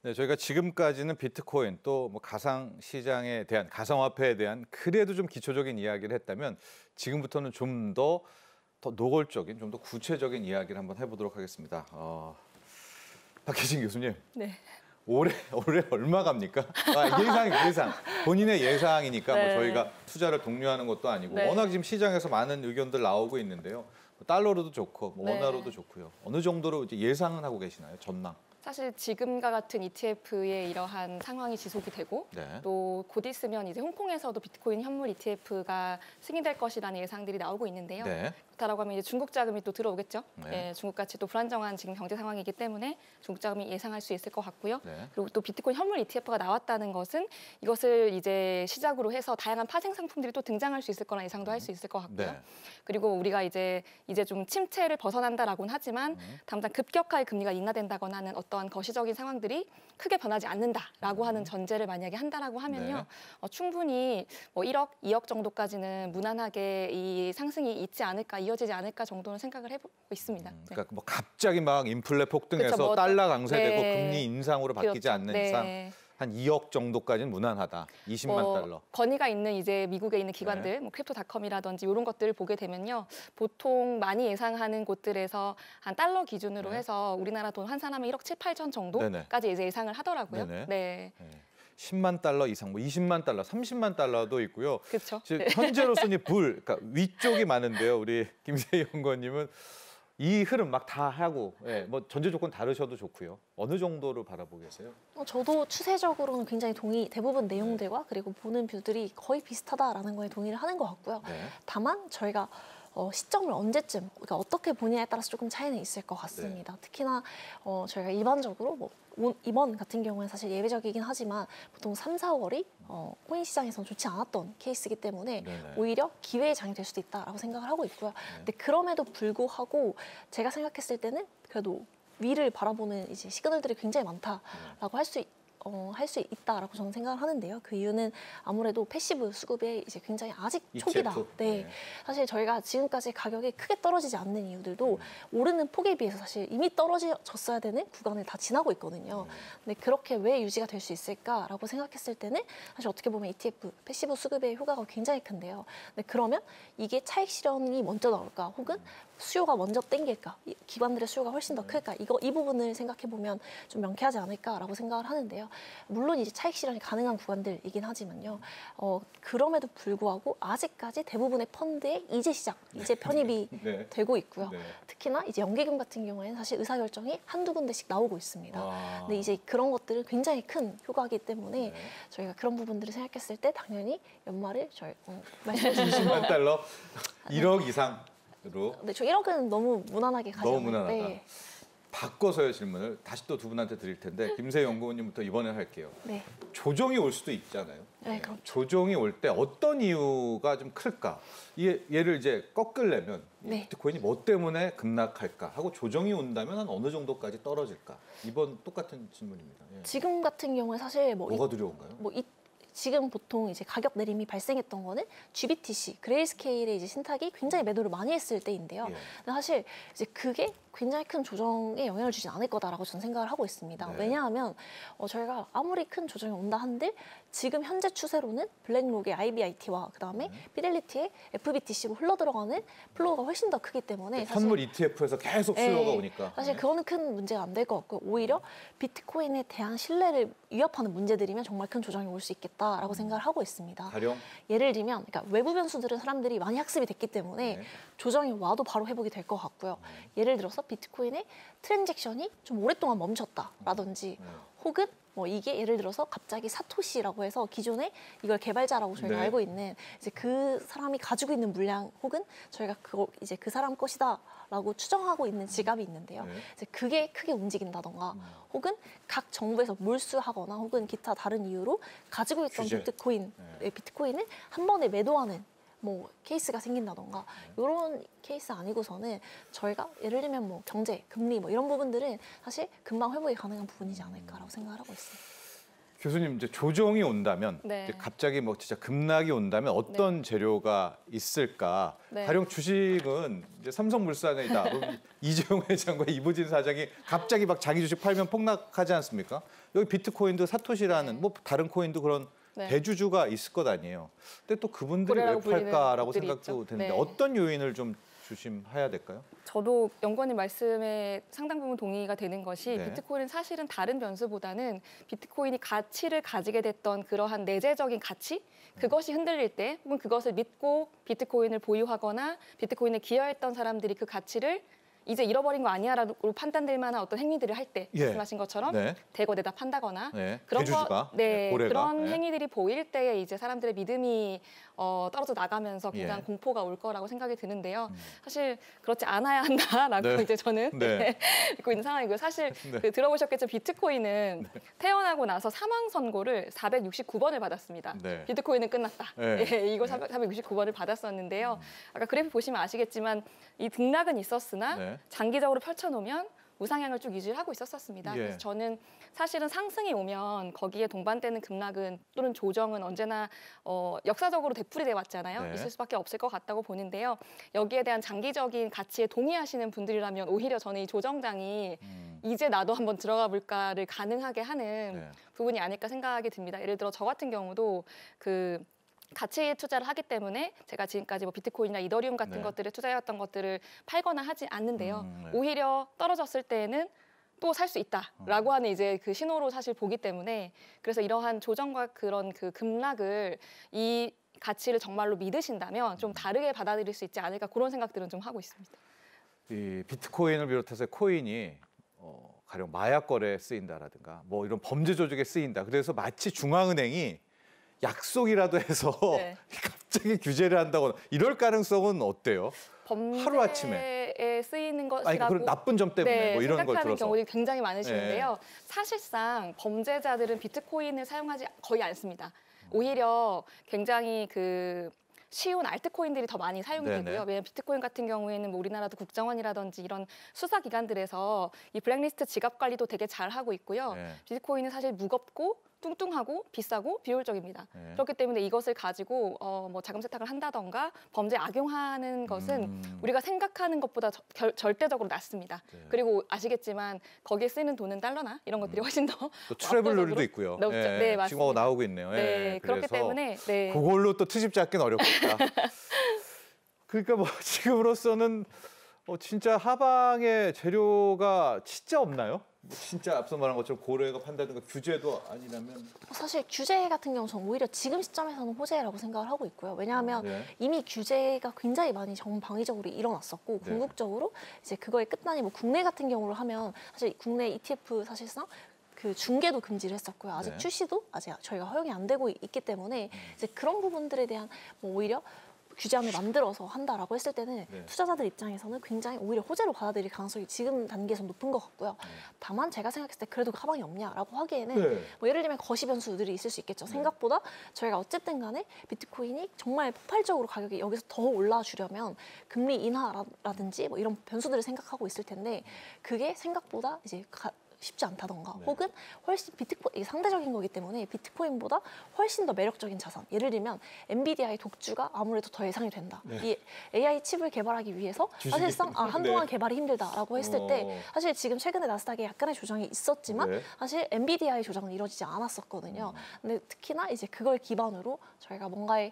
네, 저희가 지금까지는 비트코인 또 뭐 가상 시장에 대한 가상화폐에 대한 그래도 좀 기초적인 이야기를 했다면 지금부터는 좀 더 노골적인, 좀 더 구체적인 이야기를 한번 해보도록 하겠습니다. 박혜진 교수님. 네. 올해 얼마 갑니까? 예상. 본인의 예상이니까 뭐 저희가 투자를 독려하는 것도 아니고 워낙 지금 시장에서 많은 의견들 나오고 있는데요. 달러로도 좋고 뭐 원화로도 좋고요. 어느 정도로 이제 예상은 하고 계시나요? 전망? 사실 지금과 같은 ETF의 이러한 상황이 지속이 되고 또 곧 있으면 이제 홍콩에서도 비트코인 현물 ETF가 승인될 것이라는 예상들이 나오고 있는데요. 그렇다라고 하면 이제 중국 자금이 또 들어오겠죠. 중국 같이 또 불안정한 지금 경제 상황이기 때문에 중국 자금이 예상할 수 있을 것 같고요. 그리고 또 비트코인 현물 ETF가 나왔다는 것은 이것을 이제 시작으로 해서 다양한 파생 상품들이 또 등장할 수 있을 거라 예상도 할 수 있을 것 같고요. 그리고 우리가 이제 좀 침체를 벗어난다라고는 하지만 당장 급격하게 금리가 인하된다거나 하는 어떠한 거시적인 상황들이 크게 변하지 않는다라고 하는 전제를 만약에 한다라고 하면요. 충분히 뭐 1억, 2억 정도까지는 무난하게 이 상승이 있지 않을까, 이어지지 않을까 정도는 생각을 해보고 있습니다. 그러니까 뭐 갑자기 막 인플레 폭등해서 그렇죠, 뭐, 달러 강세되고 금리 인상으로 바뀌지 않는 이상 한 2억 정도까지는 무난하다. 20만 달러. 건의가 있는 이제 미국에 있는 기관들, 뭐 크립토닷컴이라든지 이런 것들을 보게 되면요, 보통 많이 예상하는 곳들에서 한 달러 기준으로 해서 우리나라 돈 환산하면 1억 7, 8천 정도까지 이제 예상을 하더라고요. 10만 달러 이상, 뭐 20만 달러, 30만 달러도 있고요. 그렇죠. 현재로서는 그러니까 위쪽이 많은데요. 우리 김세희 연구원님은 이 흐름 막 다 하고, 뭐 전제 조건 다르셔도 좋고요. 어느 정도로 바라보고 계세요? 저도 추세적으로는 굉장히 대부분 내용들과 그리고 보는 뷰들이 거의 비슷하다라는 거에 동의를 하는 것 같고요. 다만 저희가 시점을 언제쯤, 그러니까 어떻게 보냐에 따라서 조금 차이는 있을 것 같습니다. 특히나 저희가 일반적으로 이번 같은 경우는 사실 예외적이긴 하지만 보통 3, 4월이 코인 시장에서는 좋지 않았던 케이스이기 때문에 오히려 기회의 장이 될 수도 있다라고 생각을 하고 있고요. 근데 그럼에도 불구하고 제가 생각했을 때는 그래도 위를 바라보는 이제 시그널들이 굉장히 많다라고 할 수 있다라고 저는 생각을 하는데요. 그 이유는 아무래도 패시브 수급에 이제 굉장히 아직 초기다. 사실 저희가 지금까지 가격이 크게 떨어지지 않는 이유들도 오르는 폭에 비해서 사실 이미 떨어졌어야 되는 구간을 다 지나고 있거든요. 근데 그렇게 왜 유지가 될 수 있을까라고 생각했을 때는 사실 어떻게 보면 ETF, 패시브 수급의 효과가 굉장히 큰데요. 근데 그러면 이게 차익 실현이 먼저 나올까 혹은 수요가 먼저 땡길까, 기관들의 수요가 훨씬 더 클까, 이 부분을 생각해 보면 좀 명쾌하지 않을까라고 생각을 하는데요. 물론 이제 차익 실현이 가능한 구간들이긴 하지만요. 그럼에도 불구하고 아직까지 대부분의 펀드에 이제 편입이 네. 되고 있고요. 네. 특히나 이제 연기금 같은 경우에는 사실 의사결정이 한두 군데씩 나오고 있습니다. 근데 이제 그런 것들은 굉장히 큰 효과이기 때문에 저희가 그런 부분들을 생각했을 때 당연히 연말을 저희 말씀해 주신 20만 달러 1억 이상으로. 네, 저 1억은 너무 무난하게 가죠. 너무 무난하다. 네. 바꿔서요 질문을 다시 또 두 분한테 드릴 텐데 김세희 연구원님부터 이번엔 할게요. 네. 조정이 올 수도 있잖아요. 네, 그럼 조정이 올 때 어떤 이유가 좀 클까? 얘를 이제 꺾으려면 네. 비트코인이 뭐 때문에 급락할까 하고 조정이 온다면 한 어느 정도까지 떨어질까? 이번 똑같은 질문입니다. 예. 지금 같은 경우에 사실 뭐가 두려운가요? 지금 보통 이제 가격 내림이 발생했던 거는 GBTC, 그레이스케일의 이제 신탁이 굉장히 매도를 많이 했을 때인데요. 예. 근데 사실 이제 그게 굉장히 큰 조정에 영향을 주진 않을 거다라고 저는 생각을 하고 있습니다. 네. 왜냐하면 저희가 아무리 큰 조정이 온다 한들 지금 현재 추세로는 블랙록의 IBIT와 그다음에 피델리티의 FBTC로 흘러들어가는 플로우가 훨씬 더 크기 때문에 사실 선물 ETF에서 계속 슬로가 오니까. 사실 그거는 큰 문제가 안 될 것 같고 오히려 비트코인에 대한 신뢰를 위협하는 문제들이면 정말 큰 조정이 올 수 있겠다라고 생각을 하고 있습니다. 가령 예를 들면 그러니까 외부 변수들은 사람들이 많이 학습이 됐기 때문에 네. 조정이 와도 바로 회복이 될 것 같고요. 예를 들어서 비트코인의 트랜잭션이 좀 오랫동안 멈췄다라든지 혹은 뭐 이게 예를 들어서 갑자기 사토시라고 해서 기존에 이걸 개발자라고 저희가 네. 알고 있는 이제 그 사람이 가지고 있는 물량 혹은 저희가 그거 이제 그 사람 것이다라고 추정하고 있는 지갑이 있는데요. 네. 이제 그게 크게 움직인다던가 혹은 각 정부에서 몰수하거나 혹은 기타 다른 이유로 가지고 있던 규제. 비트코인을 한 번에 매도하는 뭐 케이스가 생긴다던가 이런 케이스 아니고서는 저희가 예를 들면 뭐 경제, 금리 뭐 이런 부분들은 사실 금방 회복이 가능한 부분이지 않을까라고 생각을 하고 있습니다. 교수님 이제 조정이 온다면 네. 이제 갑자기 뭐 진짜 급락이 온다면 어떤 재료가 있을까? 네. 가령 주식은 이제 삼성물산이다. 그럼 이재용 회장과 이부진 사장이 갑자기 막 자기 주식 팔면 폭락하지 않습니까? 여기 비트코인도 사토시라는 뭐 다른 코인도 그런 네. 대주주가 있을 것 아니에요. 근데 또 그분들이 왜 고래라고 불리는 팔까라고 것들이 생각도 있죠. 되는데 네. 어떤 요인을 좀 조심해야 될까요? 저도 연구원님 말씀에 상당 부분 동의가 되는 것이 네. 비트코인은 사실은 다른 변수보다는 비트코인이 가치를 가지게 됐던 그러한 내재적인 가치 그것이 흔들릴 때 혹은 그것을 믿고 비트코인을 보유하거나 비트코인에 기여했던 사람들이 그 가치를 이제 잃어버린 거 아니야라고 판단될 만한 어떤 행위들을 할 때 예. 말씀하신 것처럼 네. 대거 내다 판다거나 네. 그런 대주주가 네, 고래가 그런 네. 행위들이 보일 때에 이제 사람들의 믿음이 떨어져 나가면서 굉장한 예. 공포가 올 거라고 생각이 드는데요. 사실 그렇지 않아야 한다라고 네. 이제 저는 네. 믿고 있는 상황이고요. 사실 네. 그 들어보셨겠죠. 비트코인은 태어나고 나서 사망 선고를 469번을 받았습니다. 네. 비트코인은 끝났다. 네. 예, 이거 469번을 받았었는데요. 아까 그래프 보시면 아시겠지만 이 등락은 있었으나 네. 장기적으로 펼쳐놓으면 우상향을 쭉 유지를 하고 있었습니다. 예. 그래서 저는 사실은 상승이 오면 거기에 동반되는 급락은 또는 조정은 언제나 역사적으로 되풀이돼 왔잖아요. 네. 있을 수밖에 없을 것 같다고 보는데요. 여기에 대한 장기적인 가치에 동의하시는 분들이라면 오히려 저는 이 조정장이 이제 나도 한번 들어가 볼까를 가능하게 하는 네. 부분이 아닐까 생각이 듭니다. 예를 들어 저 같은 경우도 그 가치 투자를 하기 때문에 제가 지금까지 뭐 비트코인이나 이더리움 같은 네. 것들을 투자해왔던 것들을 팔거나 하지 않는데요. 네. 오히려 떨어졌을 때에는 또 살 수 있다라고 하는 이제 그 신호로 사실 보기 때문에 그래서 이러한 조정과 그런 그 급락을 이 가치를 정말로 믿으신다면 좀 다르게 받아들일 수 있지 않을까 그런 생각들은 좀 하고 있습니다. 이 비트코인을 비롯해서 코인이 가령 마약 거래에 쓰인다라든가 뭐 이런 범죄 조직에 쓰인다. 그래서 마치 중앙은행이 약속이라도 해서 네. 갑자기 규제를 한다거나 이럴 가능성은 어때요? 하루아침에. 범죄에 쓰이는 아니 것이라고 그런 나쁜 점 때문에 네, 뭐 이런 걸 생각하는 들어서 경우들이 굉장히 많으시는데요. 사실상 범죄자들은 비트코인을 사용하지 거의 않습니다. 오히려 굉장히 그 쉬운 알트코인들이 더 많이 사용이 네네. 되고요. 왜냐하면 비트코인 같은 경우에는 뭐 우리나라도 국정원이라든지 이런 수사기관들에서 이 블랙리스트 지갑 관리도 되게 잘 하고 있고요. 네. 비트코인은 사실 무겁고 뚱뚱하고 비싸고 비효율적입니다. 네. 그렇기 때문에 이것을 가지고 뭐 자금 세탁을 한다던가 범죄에 악용하는 것은 우리가 생각하는 것보다 절대적으로 낮습니다. 네. 그리고 아시겠지만 거기에 쓰는 돈은 달러나 이런 것들이 훨씬 더 또 트래블러도 압도적으로 있고요. 높죠. 네, 맞습니다. 지금 나오고 있네요. 네, 그렇기 그래서 때문에 네. 그걸로 또 트집 잡기는 어렵겠다. 그러니까 뭐 지금으로서는 진짜 하방에 재료가 진짜 없나요? 뭐 진짜 앞서 말한 것처럼 고래가 판다든가 규제도 아니라면 사실 규제 같은 경우 저는 오히려 지금 시점에서는 호재라고 생각을 하고 있고요. 왜냐하면 네. 이미 규제가 굉장히 많이 전방위적으로 일어났었고 네. 궁극적으로 이제 그거의 끝단이 뭐 국내 같은 경우로 하면 사실 국내 ETF 사실상 그 중개도 금지를 했었고요. 아직 네. 출시도 아직 저희가 허용이 안 되고 있기 때문에 이제 그런 부분들에 대한 뭐 오히려 규제안을 만들어서 한다라고 했을 때는 네. 투자자들 입장에서는 굉장히 오히려 호재로 받아들일 가능성이 지금 단계에서 높은 것 같고요. 다만 제가 생각했을 때 그래도 가방이 없냐라고 하기에는 네. 뭐 예를 들면 거시 변수들이 있을 수 있겠죠. 생각보다 저희가 어쨌든 간에 비트코인이 정말 폭발적으로 가격이 여기서 더 올라주려면 금리 인하라든지 뭐 이런 변수들을 생각하고 있을 텐데 그게 생각보다 이제 쉽지 않다던가 혹은 훨씬 이게 상대적인 거기 때문에 비트코인보다 훨씬 더 매력적인 자산 예를 들면 엔비디아의 독주가 아무래도 더 예상이 된다. 이 AI 칩을 개발하기 위해서 사실상 한동안 개발이 힘들다라고 했을 때 사실 지금 최근에 나스닥에 약간의 조정이 있었지만 사실 엔비디아의 조정은 이루어지지 않았었거든요. 근데 특히나 이제 그걸 기반으로 저희가 뭔가의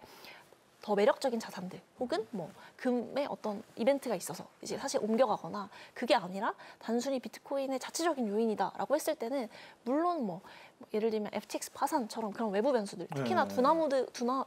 더 매력적인 자산들 혹은 뭐 금의 어떤 이벤트가 있어서 이제 사실 옮겨가거나 그게 아니라 단순히 비트코인의 자체적인 요인이다라고 했을 때는 물론 뭐 예를 들면 FTX 파산처럼 그런 외부 변수들 특히나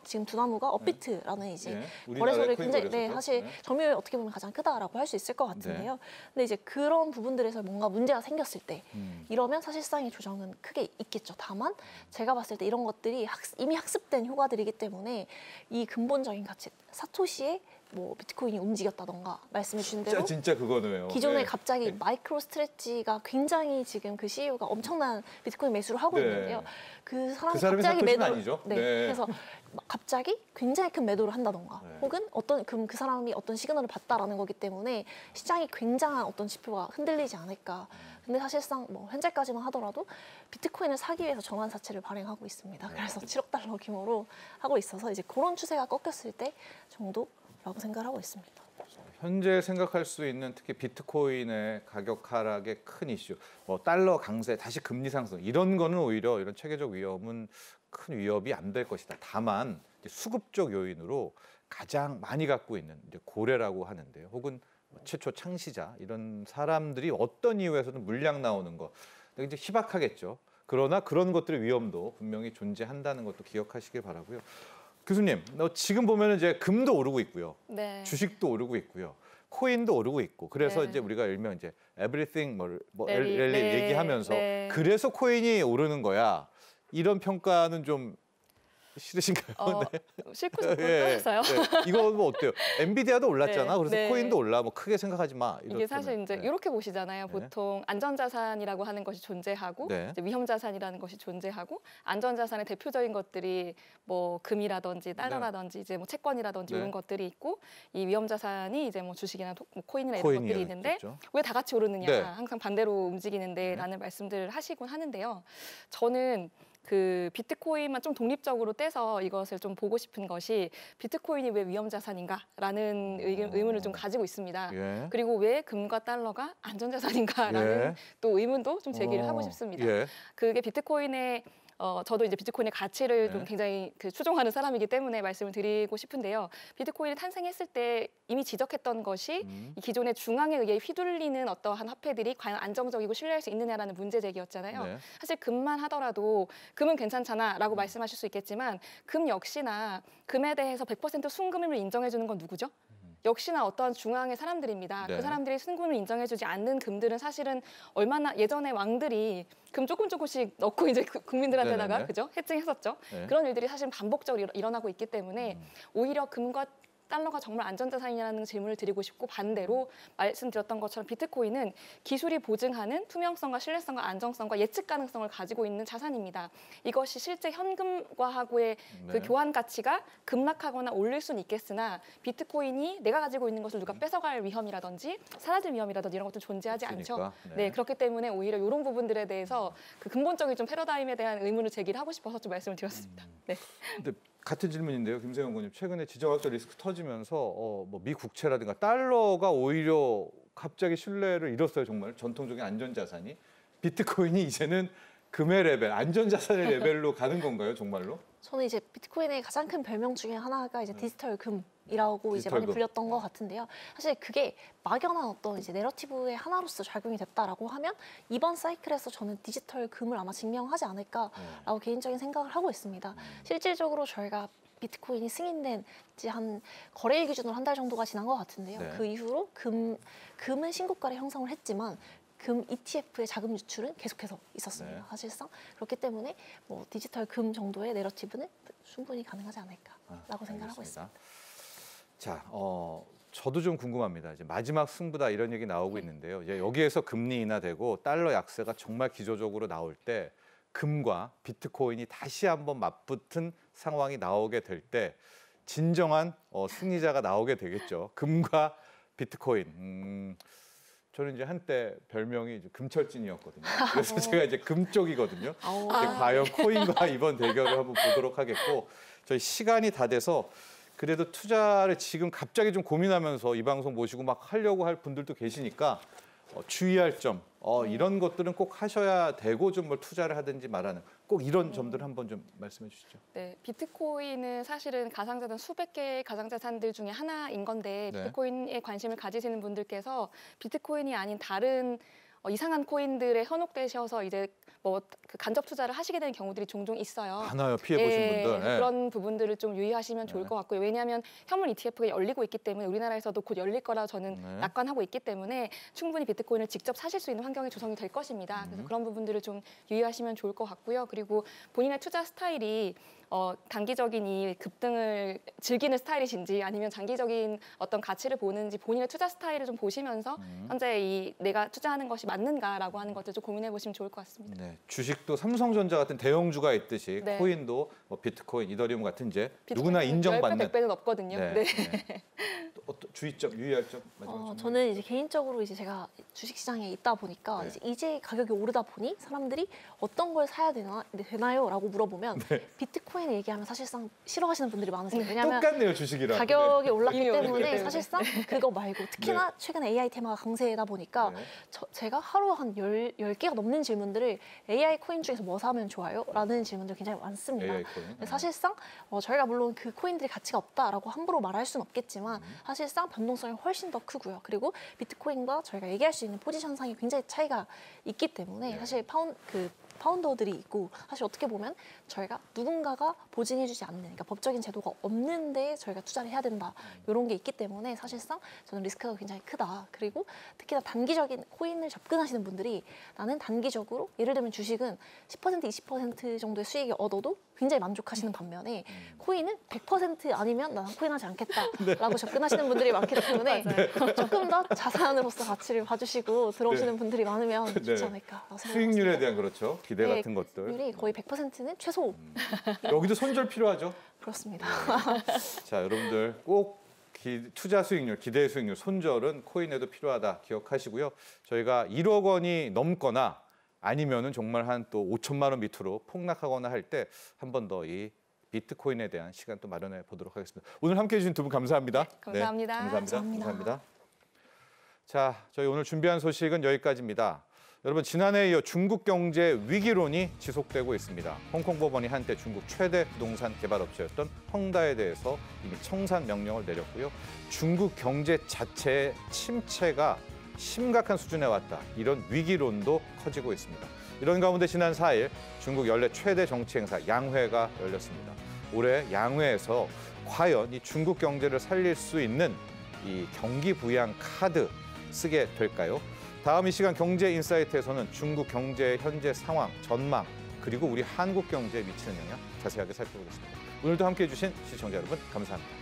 지금 두나무가 업비트라는 이제 거래소를 굉장히 사실 점유율이 어떻게 보면 가장 크다라고 할 수 있을 것 같은데요. 근데 이제 그런 부분들에서 뭔가 문제가 생겼을 때 이러면 사실상의 조정은 크게 있겠죠. 다만 제가 봤을 때 이런 것들이 이미 학습된 효과들이기 때문에 이 근본적인 가치 사토시의 뭐 비트코인이 움직였다던가 말씀해 주신 대로 진짜 그거네요. 기존에 갑자기 마이크로 스트레치가 굉장히 지금 그 CEO가 엄청난 비트코인 매수를 하고 있는데요. 그 사람이 갑자기 매도 아니죠? 그래서 갑자기 굉장히 큰 매도를 한다던가 혹은 그 사람이 어떤 시그널을 봤다라는 거기 때문에 시장이 굉장한 어떤 지표가 흔들리지 않을까. 근데 사실상 뭐 현재까지만 하더라도 비트코인을 사기 위해서 전환사채를 발행하고 있습니다. 그래서 7억 달러 규모로 하고 있어서 이제 그런 추세가 꺾였을 때 정도라고 생각을 하고 있습니다. 현재 생각할 수 있는 특히 비트코인의 가격 하락의 큰 이슈, 뭐 달러 강세, 다시 금리 상승 이런 거는 오히려 이런 체계적 위험은 큰 위협이 안 될 것이다. 다만 수급적 요인으로 가장 많이 갖고 있는 이제 고래라고 하는데요. 혹은 최초 창시자 이런 사람들이 어떤 이유에서든 물량 나오는 거 이제 희박하겠죠. 그러나 그런 것들의 위험도 분명히 존재한다는 것도 기억하시길 바라고요. 교수님, 지금 보면은 이제 금도 오르고 있고요, 네. 주식도 오르고 있고요, 코인도 오르고 있고, 그래서 이제 우리가 일명 이제 everything 랠리 얘기하면서 그래서 코인이 오르는 거야 이런 평가는 좀 싫으신가요? 싫고 싶어서요. 이거 뭐 어때요? 엔비디아도 올랐잖아. 그래서 코인도 올라. 뭐 크게 생각하지 마. 이게 사실 이제 이렇게 보시잖아요. 보통 안전자산이라고 하는 것이 존재하고 이제 위험자산이라는 것이 존재하고 안전자산의 대표적인 것들이 뭐 금이라든지 달러라든지 이제 뭐 채권이라든지 이런 것들이 있고 이 위험자산이 이제 뭐 주식이나 코인이나 이런 것들이 있는데 왜 다 같이 오르느냐? 항상 반대로 움직이는데라는 말씀들을 하시곤 하는데요. 저는 그 비트코인만 좀 독립적으로 떼서 이것을 좀 보고 싶은 것이 비트코인이 왜 위험자산인가라는 의문을 좀 가지고 있습니다. 그리고 왜 금과 달러가 안전자산인가라는 또 의문도 좀 제기를 하고 싶습니다. 그게 비트코인의 저도 이제 비트코인의 가치를 좀 굉장히 추종하는 사람이기 때문에 말씀을 드리고 싶은데요. 비트코인이 탄생했을 때 이미 지적했던 것이 이 기존의 중앙에 의해 휘둘리는 어떠한 화폐들이 과연 안정적이고 신뢰할 수 있느냐라는 문제 제기였잖아요. 사실 금만 하더라도 금은 괜찮잖아라고 말씀하실 수 있겠지만 금 역시나 금에 대해서 100% 순금임을 인정해 주는 건 누구죠? 역시나 어떠한 중앙의 사람들입니다. 그 사람들이 순금을 인정해주지 않는 금들은 사실은 얼마나 예전에 왕들이 금 조금씩 넣고 이제 국민들한테다가 그죠? 해증했었죠. 그런 일들이 사실 반복적으로 일어나고 있기 때문에 오히려 금과 달러가 정말 안전자산이라는 질문을 드리고 싶고 반대로 말씀드렸던 것처럼 비트코인은 기술이 보증하는 투명성과 신뢰성과 안정성과 예측 가능성을 가지고 있는 자산입니다. 이것이 실제 현금과하고의 그 교환 가치가 급락하거나 올릴 수는 있겠으나 비트코인이 내가 가지고 있는 것을 누가 뺏어갈 위험이라든지 사라질 위험이라든지 이런 것도 존재하지 않죠. 그렇기 때문에 오히려 이런 부분들에 대해서 그 근본적인 좀 패러다임에 대한 의문을 제기를 하고 싶어서 좀 말씀을 드렸습니다. 근데 같은 질문인데요, 김세영 의원님. 최근에 지정학적 리스크 터지면서 뭐 미 국채라든가 달러가 오히려 갑자기 신뢰를 잃었어요. 정말 전통적인 안전자산이. 비트코인이 이제는 금의 레벨, 안전자산의 레벨로 가는 건가요, 정말로? 저는 이제 비트코인의 가장 큰 별명 중에 하나가 이제 디지털 금. 이라고 이제 많이 디지털금. 불렸던 것 같은데요. 사실 그게 막연한 어떤 이제 내러티브의 하나로서 작용이 됐다라고 하면 이번 사이클에서 저는 디지털 금을 아마 증명하지 않을까라고 개인적인 생각을 하고 있습니다. 실질적으로 저희가 비트코인이 승인된 지 한 거래일 기준으로 한 달 정도가 지난 것 같은데요. 네. 그 이후로 금은 신고가를 형성을 했지만 금 ETF의 자금 유출은 계속해서 있었습니다. 네. 사실상 그렇기 때문에 뭐 디지털 금 정도의 내러티브는 충분히 가능하지 않을까라고 생각하고 알겠습니다. 있습니다. 자, 저도 좀 궁금합니다. 이제 마지막 승부다 이런 얘기 나오고 있는데요. 이제 여기에서 금리 인하되고 달러 약세가 정말 기조적으로 나올 때 금과 비트코인이 다시 한번 맞붙은 상황이 나오게 될 때 진정한 승리자가 나오게 되겠죠. 금과 비트코인. 저는 이제 한때 별명이 이제 금철진이었거든요. 그래서 제가 이제 금 쪽이거든요. 이제 과연 코인과 이번 대결을 한번 보도록 하겠고, 저희 시간이 다 돼서 그래도 투자를 지금 갑자기 좀 고민하면서 이 방송 모시고 막 하려고 할 분들도 계시니까 주의할 점, 이런 것들은 꼭 하셔야 되고 좀 뭘 투자를 하든지 말하는 꼭 이런 점들 한번 좀 말씀해 주시죠. 네, 비트코인은 사실은 가상자산 수백 개의 가상자산들 중에 하나인 건데 네. 비트코인에 관심을 가지시는 분들께서 비트코인이 아닌 다른 이상한 코인들에 현혹되셔서 이제 뭐 그 간접 투자를 하시게 되는 경우들이 종종 있어요. 많아요, 피해 보신 분들. 네. 그런 부분들을 좀 유의하시면 좋을 것 같고요. 왜냐하면 현물 ETF가 열리고 있기 때문에 우리나라에서도 곧 열릴 거라 저는 낙관하고 있기 때문에 충분히 비트코인을 직접 사실 수 있는 환경이 조성이 될 것입니다. 그래서 그런 부분들을 좀 유의하시면 좋을 것 같고요. 그리고 본인의 투자 스타일이 단기적인 이 급등을 즐기는 스타일이신지 아니면 장기적인 어떤 가치를 보는지 본인의 투자 스타일을 좀 보시면서 현재 이 내가 투자하는 것이 맞는가라고 하는 것들 좀 고민해 보시면 좋을 것 같습니다. 네, 주식도 삼성전자 같은 대형주가 있듯이 네. 코인도 뭐 비트코인, 이더리움 같은 이제 누구나 인정받는 10배, 100배는 없거든요. 네. 네. 네. 또 어떤 주의점, 유의할 점 마지막으로 저는 이제 개인적으로 이제 제가 주식시장에 있다 보니까 네. 이제 가격이 오르다 보니 사람들이 어떤 걸 사야 되나요?라고 물어보면 비트코인 얘기하면 사실상 싫어하시는 분들이 많으세요. 왜냐하면 똑같네요, 주식이랑. 가격이 올랐기 이미 올랐기 때문에 때문에. 사실상 그거 말고 특히나 최근에 AI 테마가 강세다 보니까 네. 제가 하루 한 10개가 넘는 질문들을 AI 코인 중에서 뭐 사면 좋아요? 라는 질문들이 굉장히 많습니다. AI 코인. 근데 사실상 저희가 물론 그 코인들이 가치가 없다라고 함부로 말할 수는 없겠지만 사실상 변동성이 훨씬 더 크고요. 그리고 비트코인과 저희가 얘기할 수 있는 포지션상이 굉장히 차이가 있기 때문에 사실 파운더들이 있고 사실 어떻게 보면 저희가 누군가가 보증해주지 않는 그러니까 법적인 제도가 없는데 저희가 투자를 해야 된다 이런 게 있기 때문에 사실상 저는 리스크가 굉장히 크다. 그리고 특히나 단기적인 코인을 접근하시는 분들이 나는 단기적으로 예를 들면 주식은 10% 20% 정도의 수익이 얻어도 굉장히 만족하시는 반면에 코인은 100% 아니면 나는 코인하지 않겠다라고 접근하시는 분들이 많기 때문에 조금 더 자산으로서 가치를 봐주시고 들어오시는 분들이 많으면 좋지 않을까라고 생각합니다. 수익률에 대한 그렇죠. 기대 같은 것들. 수익률이 거의 100%는 최소 여기도 손절 필요하죠. 그렇습니다. 자, 여러분들 꼭 투자 수익률, 기대 수익률, 손절은 코인에도 필요하다 기억하시고요. 저희가 1억 원이 넘거나 아니면은 정말 한 또 5천만 원 밑으로 폭락하거나 할 때 한 번 더 이 비트코인에 대한 시간 또 마련해 보도록 하겠습니다. 오늘 함께해 주신 두 분 감사합니다. 감사합니다. 감사합니다. 자, 저희 오늘 준비한 소식은 여기까지입니다. 여러분, 지난해에 이어 중국 경제 위기론이 지속되고 있습니다. 홍콩 법원이 한때 중국 최대 부동산 개발업체였던 헝다에 대해서 이미 청산 명령을 내렸고요. 중국 경제 자체의 침체가 심각한 수준에 왔다. 이런 위기론도 커지고 있습니다. 이런 가운데 지난 4일 중국 연례 최대 정치 행사 양회가 열렸습니다. 올해 양회에서 과연 이 중국 경제를 살릴 수 있는 이 경기 부양 카드 쓰게 될까요? 다음 이 시간 경제 인사이트에서는 중국 경제의 현재 상황, 전망, 그리고 우리 한국 경제에 미치는 영향 자세하게 살펴보겠습니다. 오늘도 함께해 주신 시청자 여러분 감사합니다.